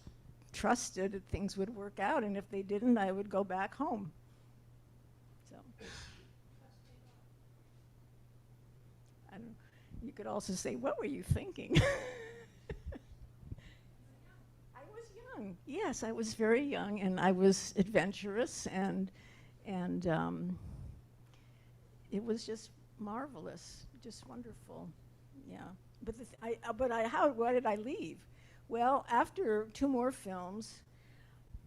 trusted that things would work out, and if they didn't, I would go back home. So. I don't, you could also say, what were you thinking? I was young. Yes, I was very young, and I was adventurous, and it was just marvelous, just wonderful. Yeah. But why did I leave? Well, after 2 more films,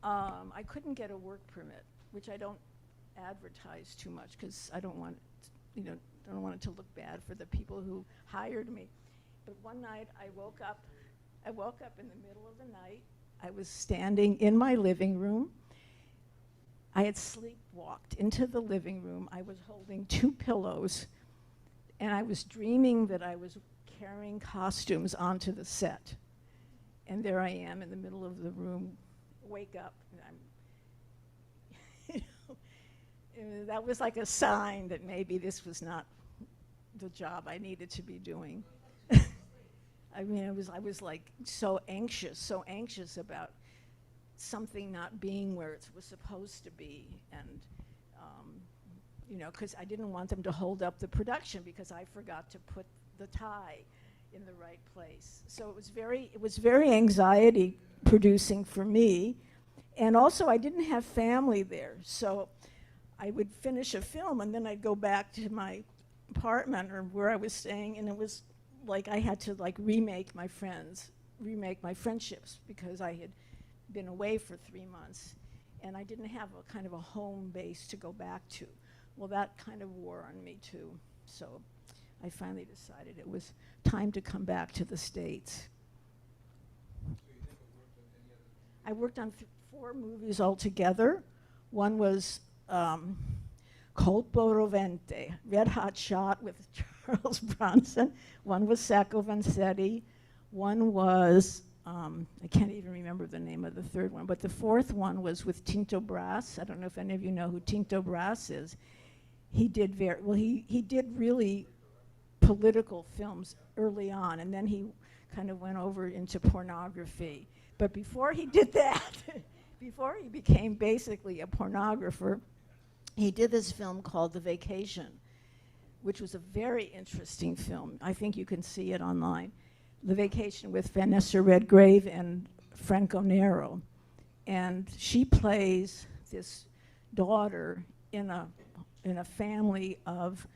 I couldn't get a work permit, which I don't advertise too much because I don't want, don't want it to look bad for the people who hired me. But one night I woke up in the middle of the night. I was standing in my living room. I had sleepwalked into the living room. I was holding 2 pillows, and I was dreaming that I was carrying costumes onto the set. And there I am in the middle of the room, wake up, and I'm, that was like a sign that maybe this was not the job I needed to be doing. I mean, I was like so anxious about something not being where it was supposed to be, and because I didn't want them to hold up the production because I forgot to put the tie in the right place. So it was very anxiety producing for me, and also I didn't have family there, so I would finish a film and then I'd go back to my apartment or where I was staying, and it was like I had to remake my friendships because I had been away for 3 months and I didn't have a kind of a home base to go back to. Well, that kind of wore on me too. So I finally decided it was time to come back to the States. I worked on 4 movies altogether. One was Colpo Rovente, Red Hot Shot with Charles Bronson. One was Sacco and Vanzetti. One was, I can't even remember the name of the third one, but the 4th one was with Tinto Brass. I don't know if any of you know who Tinto Brass is. He did he did really political films early on, and then he kind of went over into pornography. But before he did that, before he became basically a pornographer, he did this film called The Vacation, which was a very interesting film. I think you can see it online. The Vacation with Vanessa Redgrave and Franco Nero. And she plays this daughter in a family of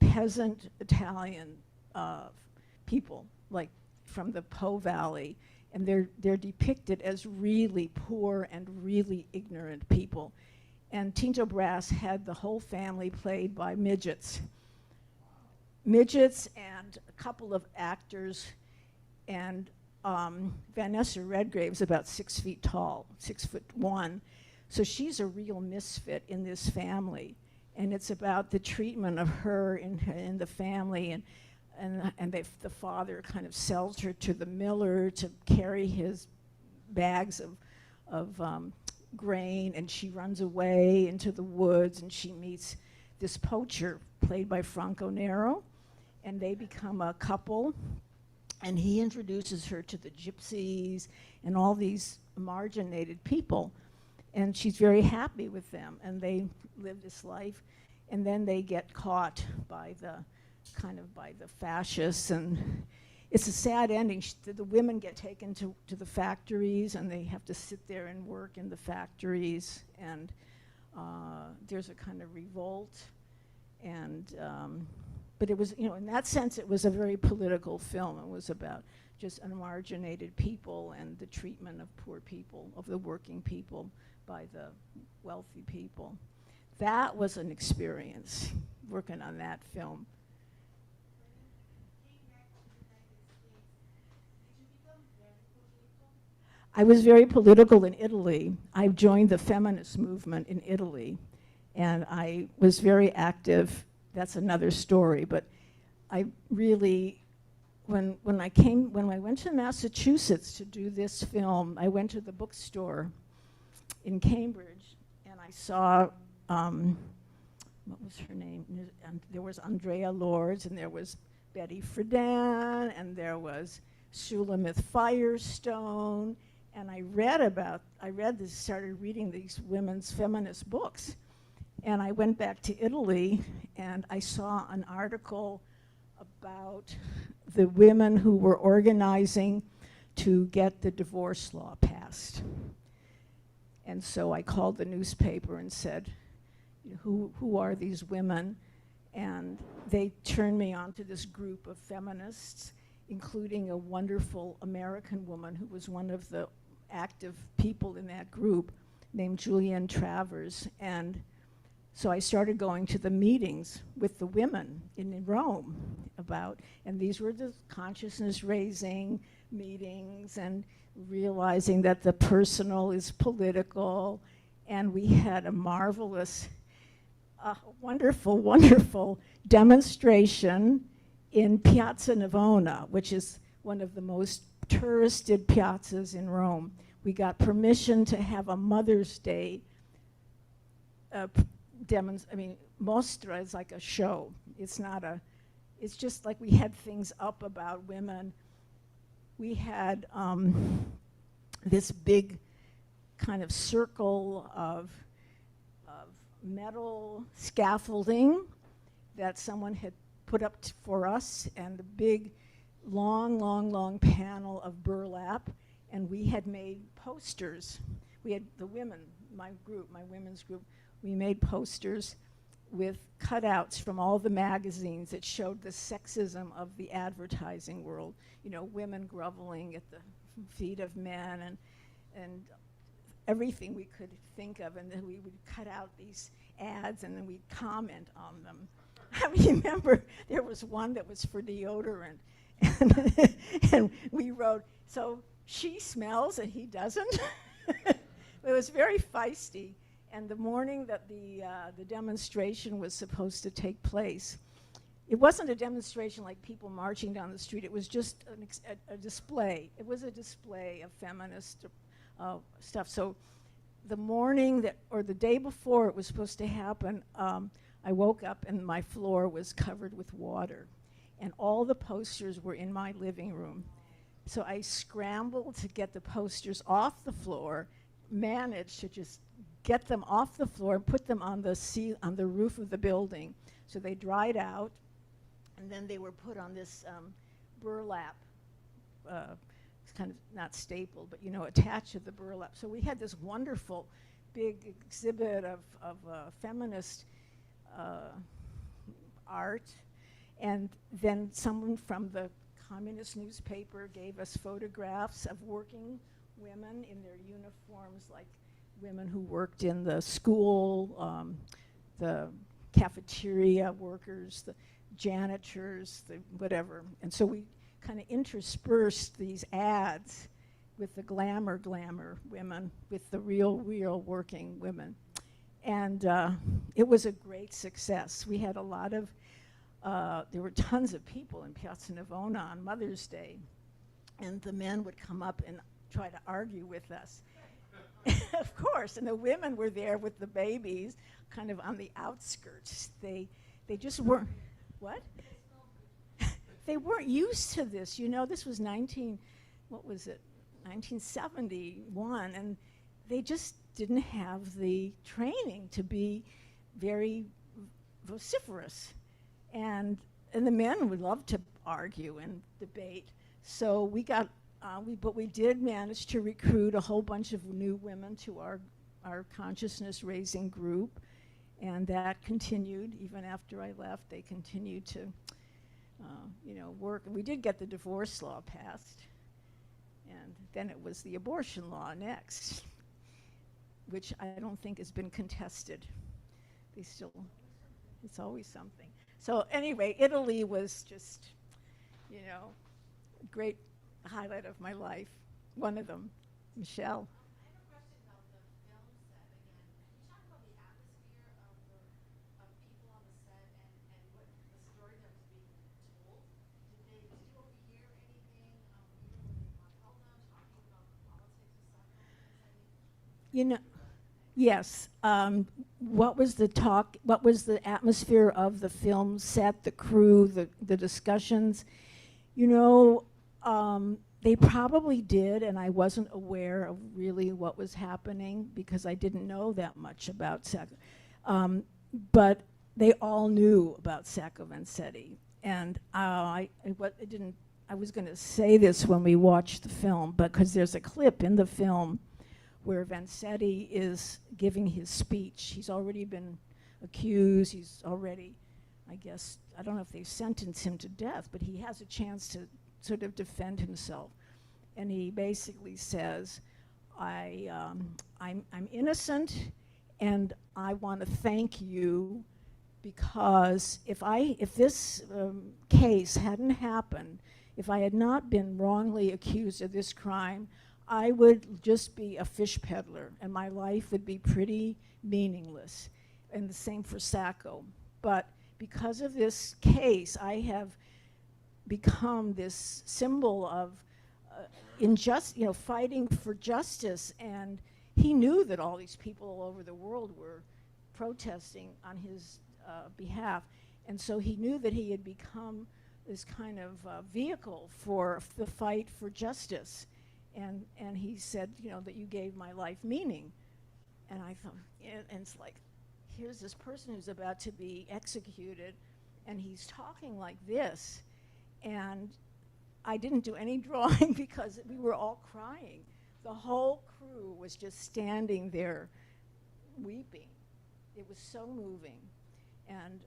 peasant Italian people, like from the Po Valley, and they're depicted as really poor and really ignorant people. And Tinto Brass had the whole family played by midgets and a couple of actors, and Vanessa Redgrave's about 6 feet tall, 6'1", so she's a real misfit in this family, and it's about the treatment of her in the family, and the father kind of sells her to the miller to carry his bags of grain, and she runs away into the woods, and she meets this poacher played by Franco Nero, and they become a couple, and he introduces her to the gypsies and all these marginated people, and she's very happy with them, and they live this life, and then they get caught by the fascists, and it's a sad ending. The women get taken to the factories, and they have to sit there and work in the factories, and there's a kind of revolt, and but it was, in that sense, it was a very political film. It was about just unmarginated people and the treatment of poor people, of the working people, by the wealthy people. That was an experience, working on that film. I was very political in Italy. I joined the feminist movement in Italy, and I was very active. That's another story, but I really, when I went to Massachusetts to do this film, I went to the bookstore in Cambridge, and I saw, what was her name? There was Andrea Lords, and there was Betty Friedan, and there was Shulamith Firestone, and started reading these women's feminist books. And I went back to Italy, and I saw an article about the women who were organizing to get the divorce law passed. And so I called the newspaper and said, who are these women? And they turned me on to this group of feminists, including a wonderful American woman who was one of the active people in that group named Julian Travers. And so I started going to the meetings with the women in Rome and these were the consciousness raising meetings and realizing that the personal is political. And we had a marvelous, wonderful, wonderful demonstration in Piazza Navona, which is one of the most touristed piazzas in Rome. We got permission to have a Mother's Day mostra is like a show. It's just like we had things up about women. We had this big kind of circle of metal scaffolding that someone had put up for us, and a big, long panel of burlap, and we had made posters. We had the women, my women's group, we made posters with cutouts from all the magazines that showed the sexism of the advertising world. Women groveling at the feet of men and everything we could think of, and then we would cut out these ads and then we'd comment on them. I remember there was one that was for deodorant, and we wrote, so she smells and he doesn't. It was very feisty. And the morning that the demonstration was supposed to take place, it wasn't a demonstration like people marching down the street. It was just a display. It was a display of feminist stuff. So the morning or the day before it was supposed to happen, I woke up and my floor was covered with water. And all the posters were in my living room. So I scrambled to get the posters off the floor, managed to just get them off the floor and put them on the roof of the building. So they dried out, and then they were put on this burlap, it's kind of not stapled, but attached to the burlap. So we had this wonderful big exhibit of feminist art, and then someone from the communist newspaper gave us photographs of working women in their uniforms, like women who worked in the school, the cafeteria workers, the janitors, the whatever. And so we kind of interspersed these ads with the glamour women, with the real working women. And it was a great success. We had a lot of, there were tons of people in Piazza Navona on Mother's Day, and the men would come up and try to argue with us. Of course, and the women were there with the babies, kind of on the outskirts. They just weren't, what? They weren't used to this. This was 1971, and they just didn't have the training to be very vociferous. And the men would love to argue and debate. So we got, but we did manage to recruit a whole bunch of new women to our consciousness raising group. And that continued even after I left. They continued to, work. And we did get the divorce law passed. And then it was the abortion law next, which I don't think has been contested. It's always something. So anyway, Italy was just, a great highlight of my life. One of them, Michelle. I have a question about the film set again. Can you talk about the atmosphere of people on the set and what the story that was being told? Did you overhear anything, even with Montaldo talking about the politics of Sacco? Yes. What was the talk? What was the atmosphere of the film set, the crew, the discussions? They probably did, and I wasn't aware of really what was happening because I didn't know that much about Sacco. But they all knew about Sacco Vanzetti. And I was going to say this when we watched the film, because there's a clip in the film where Vanzetti is giving his speech. He's already been accused. He's already, I guess, I don't know if they've sentenced him to death, but he has a chance to sort of defend himself. And he basically says, I'm innocent, and I want to thank you, because if this case hadn't happened, if I had not been wrongly accused of this crime, I would just be a fish peddler, and my life would be pretty meaningless. And the same for Sacco. But because of this case, I have become this symbol of fighting for justice. And he knew that all these people all over the world were protesting on his behalf. And so he knew that he had become this kind of vehicle for the fight for justice. And he said, that you gave my life meaning. And I thought, and it's like, here's this person who's about to be executed, and he's talking like this. And I didn't do any drawing because we were all crying. The whole crew was just standing there weeping. It was so moving. And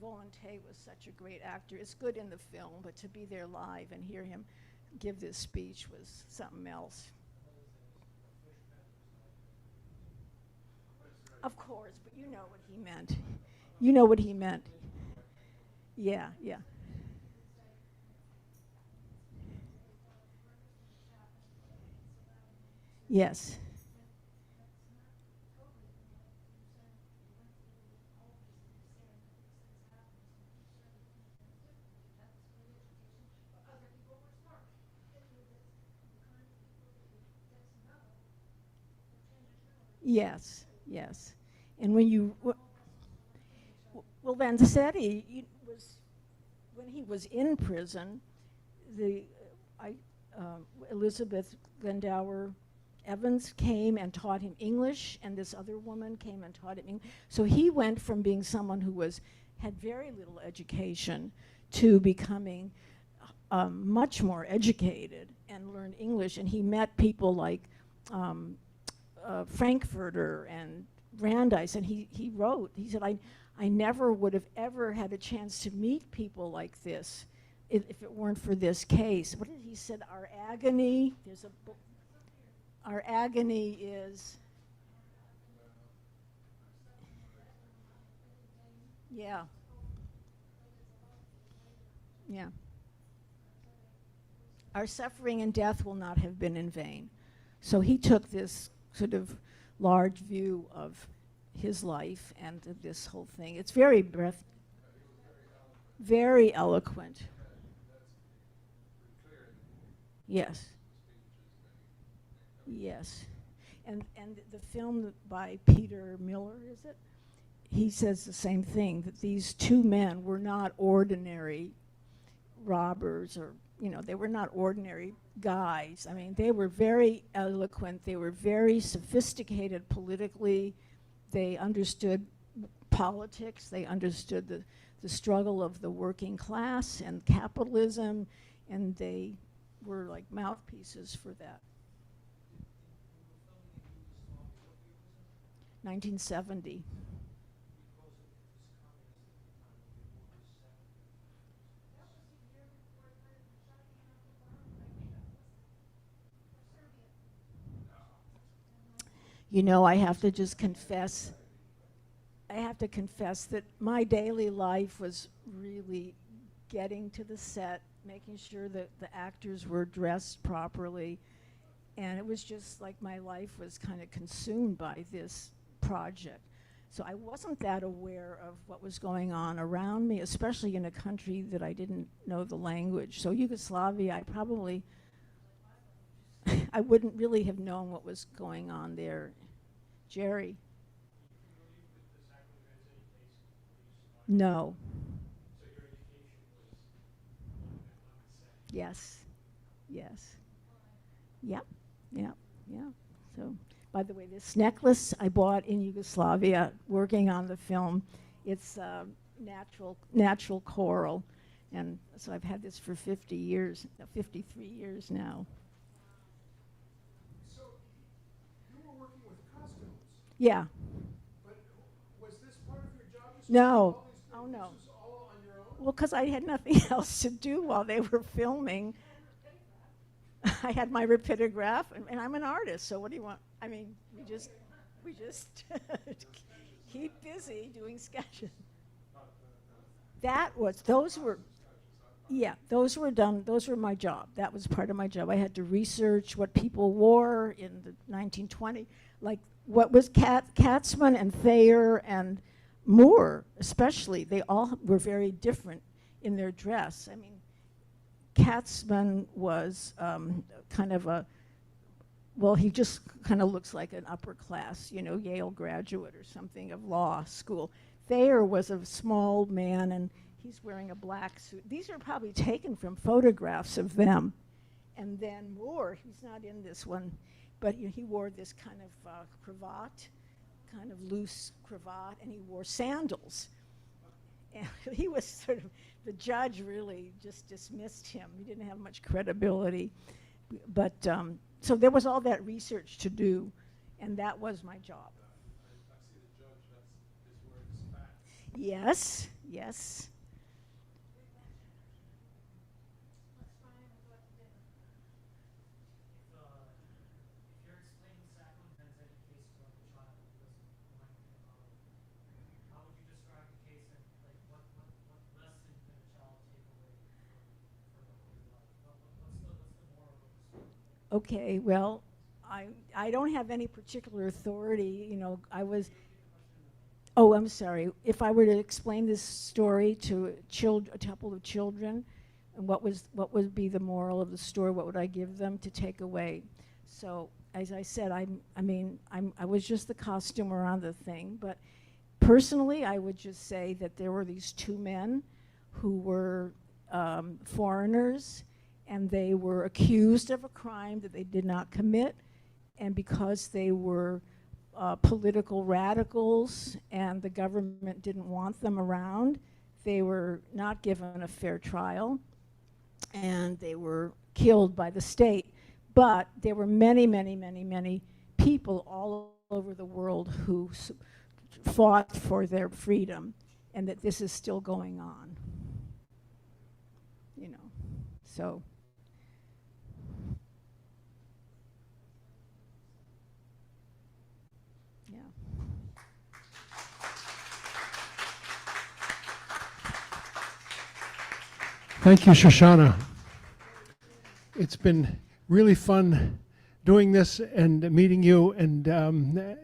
Volonté was such a great actor. It's good in the film, but to be there live and hear him give this speech was something else. Of course, but you know what he meant. You know what he meant. Yeah, yeah. Yes. Yes, yes. And when Vanzetti was, when he was in prison, Elizabeth Glendower Evans came and taught him English, and this other woman came and taught him English. So he went from being someone who had very little education to becoming much more educated and learned English. And he met people like Frankfurter and Brandeis, and he said, I never would have ever had a chance to meet people like this if it weren't for this case. What did he said? Our agony, there's a book, our agony is, yeah, yeah. Our suffering and death will not have been in vain. So he took this sort of large view of his life and this whole thing. It's very very eloquent. Yes. Yes. And the film by Peter Miller, is it? He says the same thing, that these two men were not ordinary robbers, or they were not ordinary guys. I mean, they were very eloquent. They were very sophisticated politically. They understood politics. They understood the struggle of the working class and capitalism, and they were like mouthpieces for that. 1970. I have to just confess, that my daily life was really getting to the set, making sure that the actors were dressed properly, and it was just like my life was kind of consumed by this project. So I wasn't that aware of what was going on around me, especially in a country that I didn't know the language. So Yugoslavia, I wouldn't really have known what was going on there. Jerry? No. Yes. Yes. Yep. Yep. Yeah. So By the way, this necklace I bought in Yugoslavia working on the film. It's natural coral. And so I've had this for 50 years, 53 years now. So you were working with costumes, Yeah. but was this part of your job? No. Oh, no. This was all on your own? Well, because I had nothing else to do while they were filming. I had my rapidograph, and I'm an artist, so what do you want? I mean, we just keep busy doing sketches. Those were done, those were my job. That was part of my job. I had to research what people wore in the 1920s, like what was Katzman and Thayer and Moore especially. They all were very different in their dress. I mean, Katzman was kind of he just kind of looks like an upper class, Yale graduate or something of law school. Thayer was a small man, and he's wearing a black suit. These are probably taken from photographs of them. And then Moore, he's not in this one, but he wore this kind of cravat, kind of loose cravat, and he wore sandals. And he was sort of, the judge really just dismissed him. He didn't have much credibility. But, so there was all that research to do, and that was my job. I see the judge, his words facts. Yes, yes. If you're explaining Sacco and Vanzetti case to a child who doesn't know anything about it, how would you describe the case and like what lesson can a child take away for the whole life? What's the moral of the story? Okay, well, I don't have any particular authority, I was, oh, I'm sorry. If I were to explain this story to a couple of children, and what would be the moral of the story, what would I give them to take away? So, as I said, I was just the costumer on the thing, but personally, I would just say that there were these two men who were foreigners, and they were accused of a crime that they did not commit, and because they were political radicals and the government didn't want them around, they were not given a fair trial, and they were killed by the state. But there were many, many, many, many people all over the world who fought for their freedom, and that this is still going on. So. Yeah. Thank you, Shoshanah. It's been really fun doing this and meeting you and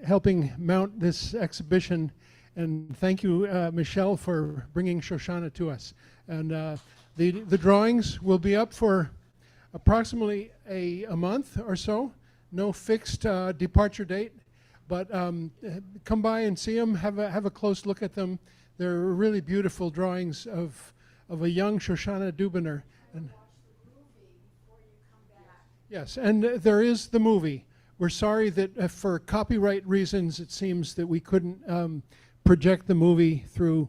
helping mount this exhibition. And thank you, Michelle, for bringing Shoshanah to us. And the drawings will be up for approximately a month or so. No fixed departure date, but come by and see them. Have a close look at them. They're really beautiful drawings of a young Shoshanah Dubiner. And yes, and there is the movie. We're sorry that for copyright reasons, it seems that we couldn't project the movie through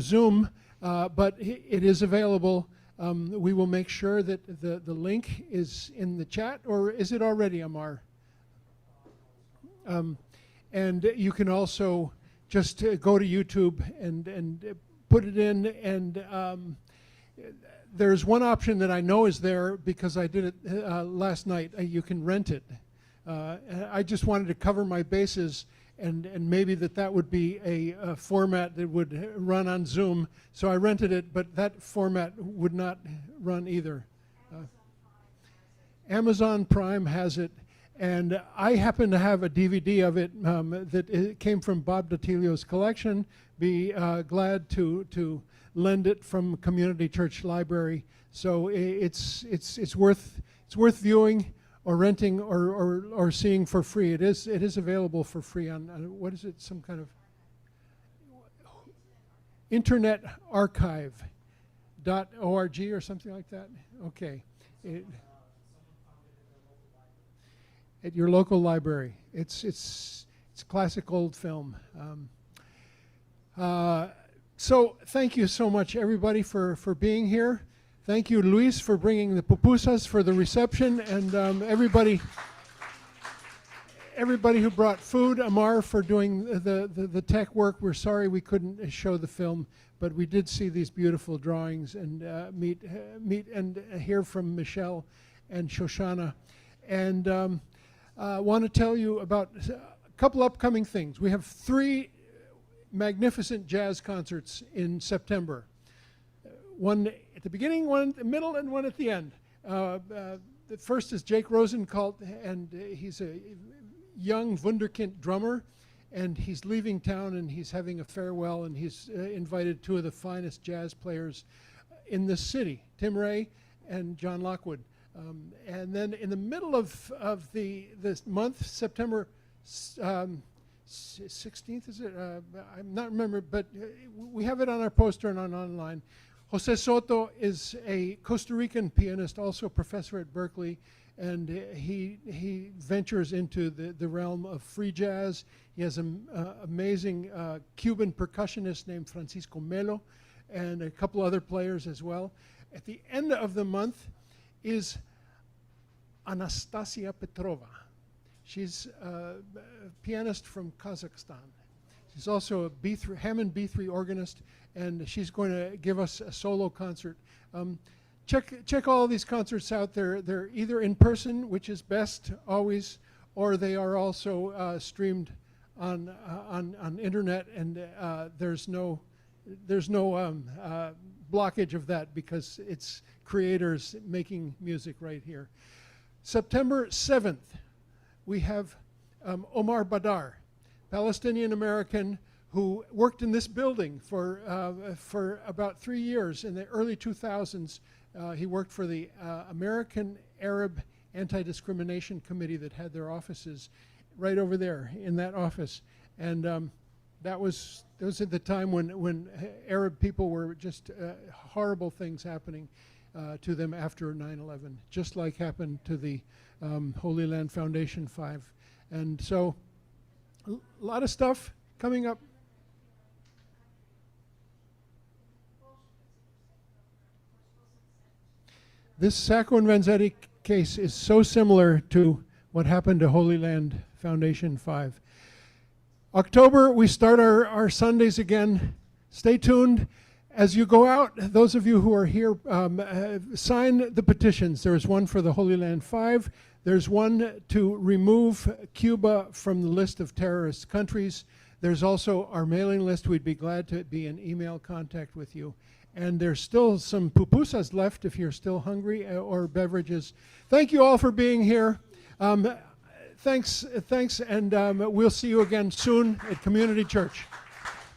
Zoom, but it is available. We will make sure that the link is in the chat, or is it already, Amar? And you can also just go to YouTube and put it in, and there's one option that I know is there because I did it last night. You can rent it. I just wanted to cover my bases, and maybe that would be a format that would run on Zoom. So I rented it, but that format would not run either. Amazon Prime has it, and I happen to have a DVD of it that it came from Bob Datilio's collection. Be glad to lend it from Community Church Library. So it's worth viewing or renting or seeing for free. It is available for free on what is it? Some kind of Internet Archive.org or something like that. Okay. at your local library. It's classic old film. So thank you so much, everybody, for being here. Thank you, Luis, for bringing the pupusas for the reception, and everybody who brought food, Amar for doing the tech work. We're sorry we couldn't show the film, but we did see these beautiful drawings and meet and hear from Michelle and Shoshanah. And want to tell you about a couple upcoming things. We have 3 magnificent jazz concerts in September. One at the beginning, one at the middle, and one at the end. The first is Jake Rosenthal, and he's a young wunderkind drummer, and he's leaving town and he's having a farewell, and he's invited 2 of the finest jazz players in the city, Tim Ray and John Lockwood. And then in the middle of this month, September 16th, is it? I'm not remembering, but we have it on our poster and online. Jose Soto is a Costa Rican pianist, also a professor at Berkeley, and he ventures into the realm of free jazz. He has an amazing Cuban percussionist named Francisco Melo, and a couple other players as well. At the end of the month is Anastasia Petrova. She's a pianist from Kazakhstan. She's also a Hammond B3 organist, and she's going to give us a solo concert. Check all these concerts out. They're either in person, which is best always, or they are also streamed on internet, and there's no blockage of that because it's creators making music right here. September 7th, we have Omar Badar, Palestinian-American who worked in this building for about 3 years. In the early 2000s, he worked for the American Arab Anti-Discrimination Committee that had their offices right over there in that office. And that was at the time when Arab people were just horrible things happening to them after 9/11, just like happened to the Holy Land Foundation 5. And so a lot of stuff coming up. This Sacco and Vanzetti case is so similar to what happened to Holy Land Foundation 5. October, we start our Sundays again. Stay tuned. As you go out, those of you who are here, sign the petitions. There's one for the Holy Land 5. There's one to remove Cuba from the list of terrorist countries. There's also our mailing list. We'd be glad to be in email contact with you. And there's still some pupusas left if you're still hungry, or beverages. Thank you all for being here. Thanks, and we'll see you again soon at Community Church.